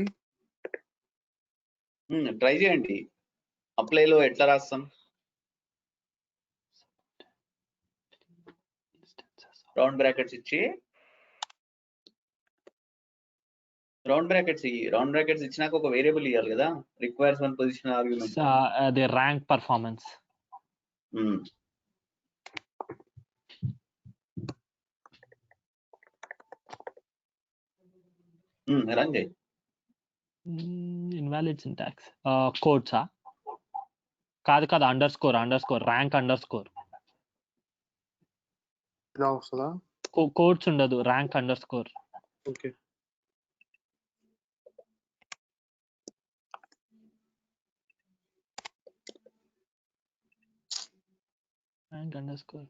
S2: ట్రై చేయండి. అప్లైలో ఎట్లా రాస్తాం? రౌండ్ బ్రాకెట్స్ ఇచ్చి రౌండ్ బ్రాకెట్స్ ఇచ్చినాక ఒక వేరియబుల్ ఇవ్వాలి కదా, రిక్వైర్స్ వన్ పొజిషన్ ఆర్గ్యుమెంట్.
S4: అదే ర్యాంక్ పర్ఫార్మెన్స్.
S2: రన్ చేయి.
S4: ఇన్వాలిడ్ సింటాక్స్ కోడ్సా కాదు underscore rank underscore
S3: ఇలా వస్తుందా?
S4: కోడ్స్ ఉండదు, rank underscore.
S3: Okay
S4: rank underscore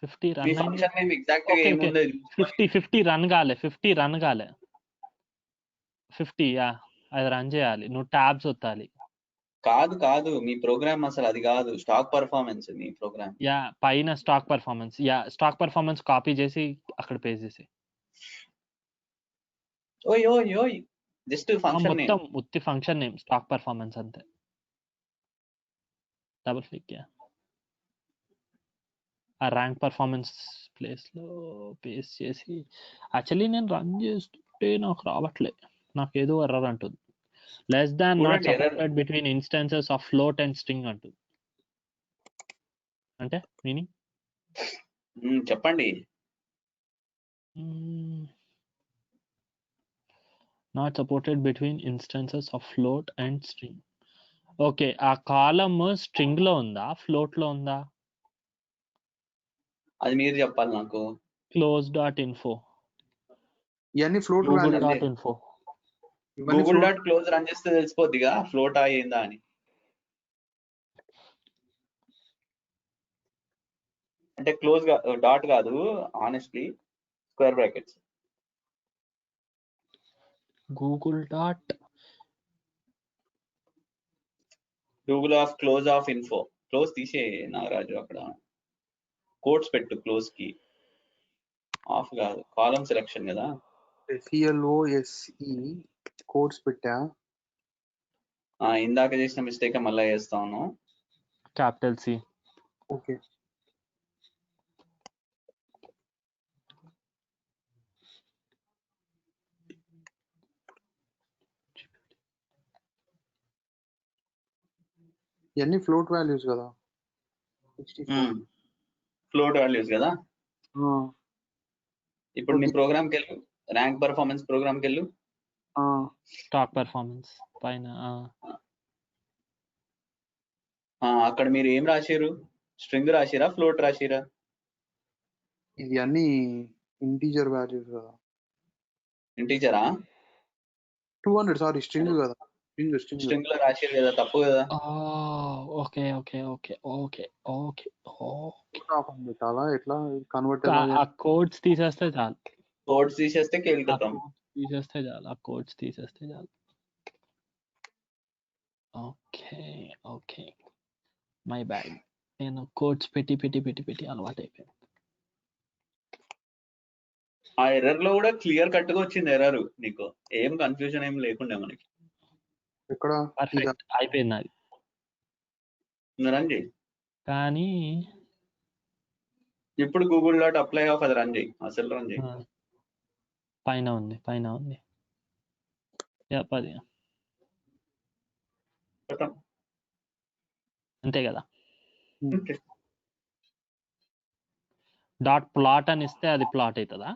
S4: 50
S2: మీ
S4: రన్
S2: ఫంక్షన్ నేమ్ ఎగ్జాక్ట్ గా ఏముందో
S4: 50 రన్ కాలే 50 అది రన్ చేయాలి. నువ్వు ట్యాబ్స్ వత్తాలి.
S2: కాదు మీ ప్రోగ్రామ్ అసలు అది కాదు, స్టాక్ పర్ఫార్మెన్స్ మీ ప్రోగ్రామ్.
S4: పైన స్టాక్ పర్ఫార్మెన్స్ కాపీ చేసి అక్కడ పేస్ట్ చేసి
S2: ఓయ్ జస్ట్ ఫంక్షన్ నేమ్,
S4: మొత్తం ఉత్తి ఫంక్షన్ నేమ్ స్టాక్ పర్ఫార్మెన్స్ అంతే. డబుల్ క్లిక్ ఆ ర్యాంక్ పర్ఫార్మెన్స్ ప్లేస్ లో పేస్ట్ చేసి. యాక్చువల్లీ నేను రన్ చేస్తుంటే నాకు రావట్లే, నాకు ఏదో ఎర్రర్ అంటుంది. Less than not supported between instances of float and string అంటుంది. అంటే మీనింగ్
S2: చెప్పండి.
S4: Not supported between instances of float and string. Okay, ఆ కాలమ్ స్ట్రింగ్ లో ఉందా ఫ్లోట్ లో ఉందా?
S2: అది మీరు చెప్పాలి నాకు.
S4: క్లోజ్ డాట్ ఇన్ఫో
S3: ఇవన్నీ float
S4: Google dot info
S2: Google dot close run చేస్తే తెలిసిపోద్దిగా ఫ్లోట్ అయ్యిందా అని. అంటే క్లోజ్ డాట్ కాదు, honestly square brackets.
S4: Google dot
S2: Google of close of info. Close తీసే నాగరాజు, అక్కడ కోడ్స్ పెట్టు క్లోజ్ కి. ఆఫ్ కాదు, కాలమ్ సెలెక్షన్ కదా.
S3: CLOSE కోడ్స్ పెట్టా.
S2: ఇందాక చేసిన మిస్టేక్ మళ్ళీ చేస్తాను.
S4: Capital C.
S3: ఓకే ఇవన్నీ ఫ్లోట్ వాల్యూస్ కదా.
S2: ఫ్లోట్ వాల్యూస్ కదా. ఇప్పుడు నీ ప్రోగ్రామ్ కి వెళ్ళు, ర్యాంక్ పర్ఫార్మెన్స్ ప్రోగ్రామ్ కి వెళ్ళు.
S4: స్టాక్ పర్ఫార్మెన్స్ పైన
S2: అక్కడ మీరు ఏం రాశారు? స్ట్రింగ్ రాసిరా, ఫ్లోట్ రాసిరా?
S3: ఇది అన్ని ఇంటీజర్ వాల్యూస్ కదా.
S2: ఇంటీజరా?
S3: 200 సారీ స్ట్రింగ్ కదా.
S2: స్ట్రింగ్ లో రాశారు కదా, తప్పు కదా.
S4: ఓకే
S3: చాలా ఎట్లా కన్వర్ట్
S4: ఆ కోడ్స్ తీసేస్తే చాలు.
S2: కోడ్స్ తీసేస్తే కేల్కతాం.
S4: తీసేస్తే చాలు, ఆ కోడ్స్ తీసేస్తే చాలు. Okay my bad. నేను కోడ్స్ పెట్టి అలవాటు అయిపోయింది.
S2: ఆ ఎర్రర్ లో కూడా క్లియర్ కట్ గా వచ్చింది ఎర్రర్ నీకు, ఏం కన్ఫ్యూజన్ ఏం లేకుండా మనకి.
S3: ఇక్కడ
S4: పర్ఫెక్ట్ అయిపోయింది అది.
S2: రన్ చేయి.
S4: కానీ
S2: ఇప్పుడు గూగుల్ డాట్ అప్లై ఆఫ్ అది రన్ చేయి, అసలు రన్ చేయి.
S4: పైన ఉంది, పైన ఉంది. అది
S2: ఖతం.
S4: అంతే కదా.
S2: ఓకే.
S4: డాట్ ప్లాట్ అని ఇస్తే అది ప్లాట్ అవుతుందా?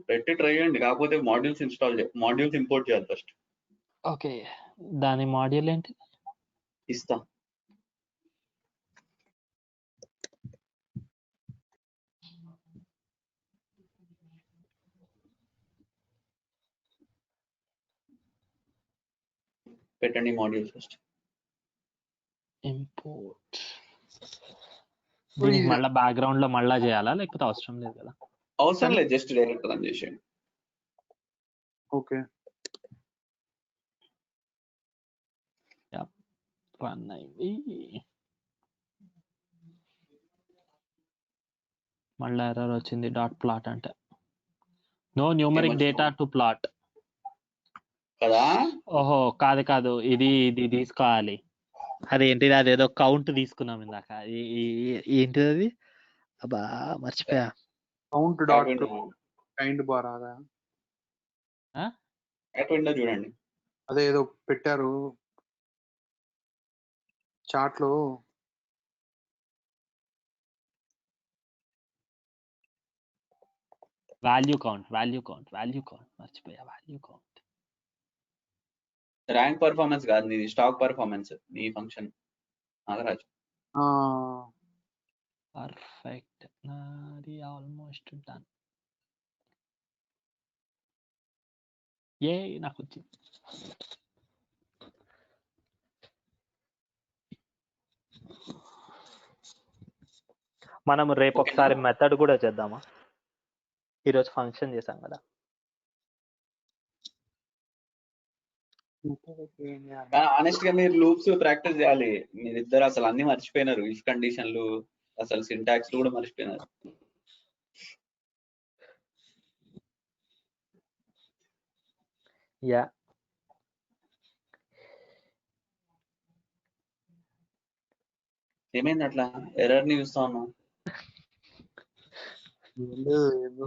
S2: పెట్టి ట్రై చేయండి, కాకపోతే మాడ్యూల్స్ ఇన్స్టాల్ చేయాలి, మాడ్యూల్స్ ఇంపోర్ట్ చేయాలి ఫస్ట్.
S4: ఓకే, దాని మాడ్యూల్ ఏంటి?
S2: ఇస్తా. పెట్టండి మాడ్యూల్ ఫస్ట్.
S4: ఇంపోర్ట్. దీనికి మళ్ళీ బ్యాక్గ్రౌండ్ లో మళ్ళా చేయాలా, లేకపోతే అవసరం లేదు కదా?
S2: అవసరం లేదు, జస్ట్ డైరెక్ట్ రన్ చేసేయండి.
S3: ఓకే,
S4: రన్ అయింది. మళ్ళీ ఎర్రర్ వచ్చింది డాట్ ప్లాట్ అంటే. No numeric data to plot
S2: కదా.
S4: ఓహో కాదు కాదు, ఇది ఇది తీసుకోవాలి. అదేంటిది, అదేదో కౌంట్ తీసుకున్నాం ఇందాక. ఏంటిది అది? అబ్బా మర్చిపోయా.
S3: కౌంట్ డాట్ కైండ్ బార్ అదా?
S2: విండో చూడండి,
S3: అదే ఏదో పెట్టారు చాట్ లో.
S4: వాల్యూ కౌంట్ మర్చిపోయా. వాల్యూ కౌంట్
S2: ర్యాంక్ పర్ఫార్మెన్స్ కాదు నీది, స్టాక్ పర్ఫార్మెన్స్ నీ ఫంక్షన్. నాగరాజ్
S4: పర్ఫెక్ట్, నాది ఆల్మోస్ట్ డన్. ఏ నాకు వచ్చింది. మనం రేపు ఒకసారి మెథడ్ కూడా చేద్దామా? ఈరోజు ఫంక్షన్ చేసాం కదా.
S2: ఆనెస్ట్ గా మీరు లూప్స్ ప్రాక్టీస్ చేయాలి. మీరిద్దరు అసలు అన్ని మర్చిపోయినారు, ఇఫ్ కండిషన్లు, అసలు సింటాక్స్ కూడా మర్చిపోయినారు.
S4: యా
S2: ఏమైంది అట్లా ఎర్రర్ ని చూస్తా ఉన్నావు?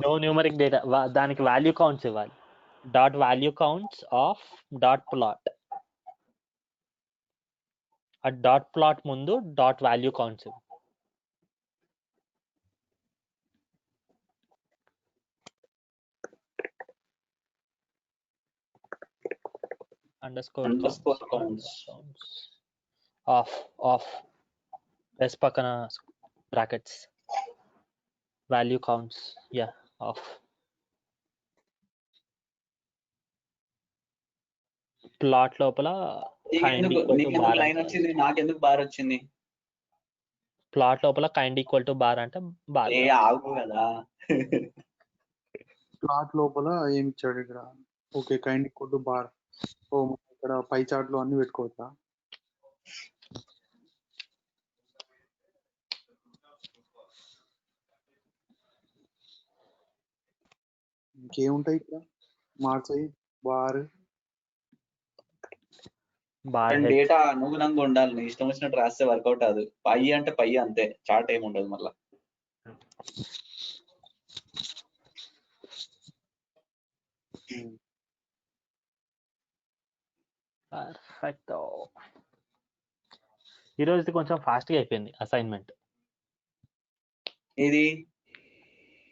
S4: నో న్యూమరిక్ డేటా, దానికి వాల్యూ కౌంట్స్ ఇవ్వాలి. Dot value counts of dot plot. ఆ డాట్ ప్లాట్ ముందు డాట్ వాల్యూ కౌంట్స్ ఇవ్వు. అండర్స్కోర్ కౌంట్స్ ఆఫ్ ఎస్ పక్కన brackets value counts of. Plot లోపల
S2: లైన్ వచ్చింది, నాకెందుకు బార్ వచ్చింది?
S4: ప్లాట్ లోపల కైండ్ ఈక్వల్ టు బార్ అంటే బార్.
S2: ఏ ఆగు కదా.
S3: ప్లాట్ లోపల ఏమి ఇచ్చాడు ఇక్కడ? Okay, kind equal to bar. ఓ ఇక్కడ పై చార్ట్ లో అన్ని పెట్టుకోవచ్చా? ఇంకేముంటాయి ఇక్కడ? మార్చాయి బార్
S2: డేటా అనుగుణంగా ఉండాలి, నీ ఇష్టం వచ్చినట్టు రాస్తే వర్కౌట్ అవ్వదు. పై అంటే పై అంతే, చార్ట్ ఏమి ఉండదు మళ్ళా.
S4: పర్ఫెక్ట్. ఈరోజు కొంచెం ఫాస్ట్గా అయిపోయింది అసైన్మెంట్.
S2: ఇది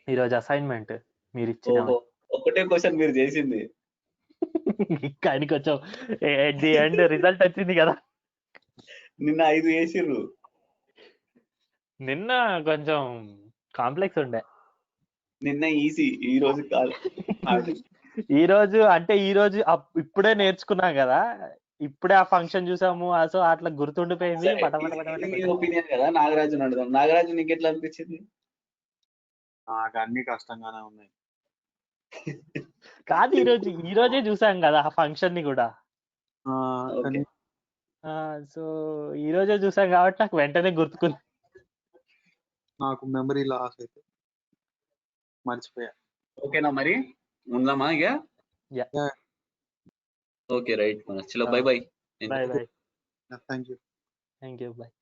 S4: ఈరోజు అసైన్మెంట్ మీరు ఇచ్చిన
S2: ఒకటే క్వశ్చన్ మీరు చేసింది,
S4: కానీ కొంచెం ఎట్ ది ఎండ్ రిజల్ట్ వచ్చింది కదా.
S2: నిన్న 5 చేసిర్రు.
S4: నిన్న కొంచెం కాంప్లెక్స్ ఉండే,
S2: నిన్న ఈజీ, ఈ రోజు కాదు.
S4: ఈ రోజు ఇప్పుడే నేర్చుకున్నాం కదా, ఇప్పుడే ఆ ఫంక్షన్ చూసాము, సో అట్లా గుర్తుండిపోయింది.
S2: ఒపీనియన్ కదా. నాగరాజు అడుగుదాం. నాగరాజు నీకు ఎట్లా అనిపించింది?
S3: నాకు అన్ని కష్టంగానే ఉన్నాయి.
S4: కాదు, ఈ రోజే చూసాం కదా ఆ ఫంక్షన్ ని కూడా. సో ఈ రోజే చూసాం కాబట్టి నాకు వెంటనే గుర్తుకుంది.
S3: నాకు మెమరీ లాస్ అయితే మర్చిపోయా.
S2: ఓకేనా మరి ఉందామా ఇక?
S4: Yeah.
S2: ఓకే రైట్ మనస్, చలో by by.
S4: Bye bye.
S3: Thank you.
S4: Thank you. Bye.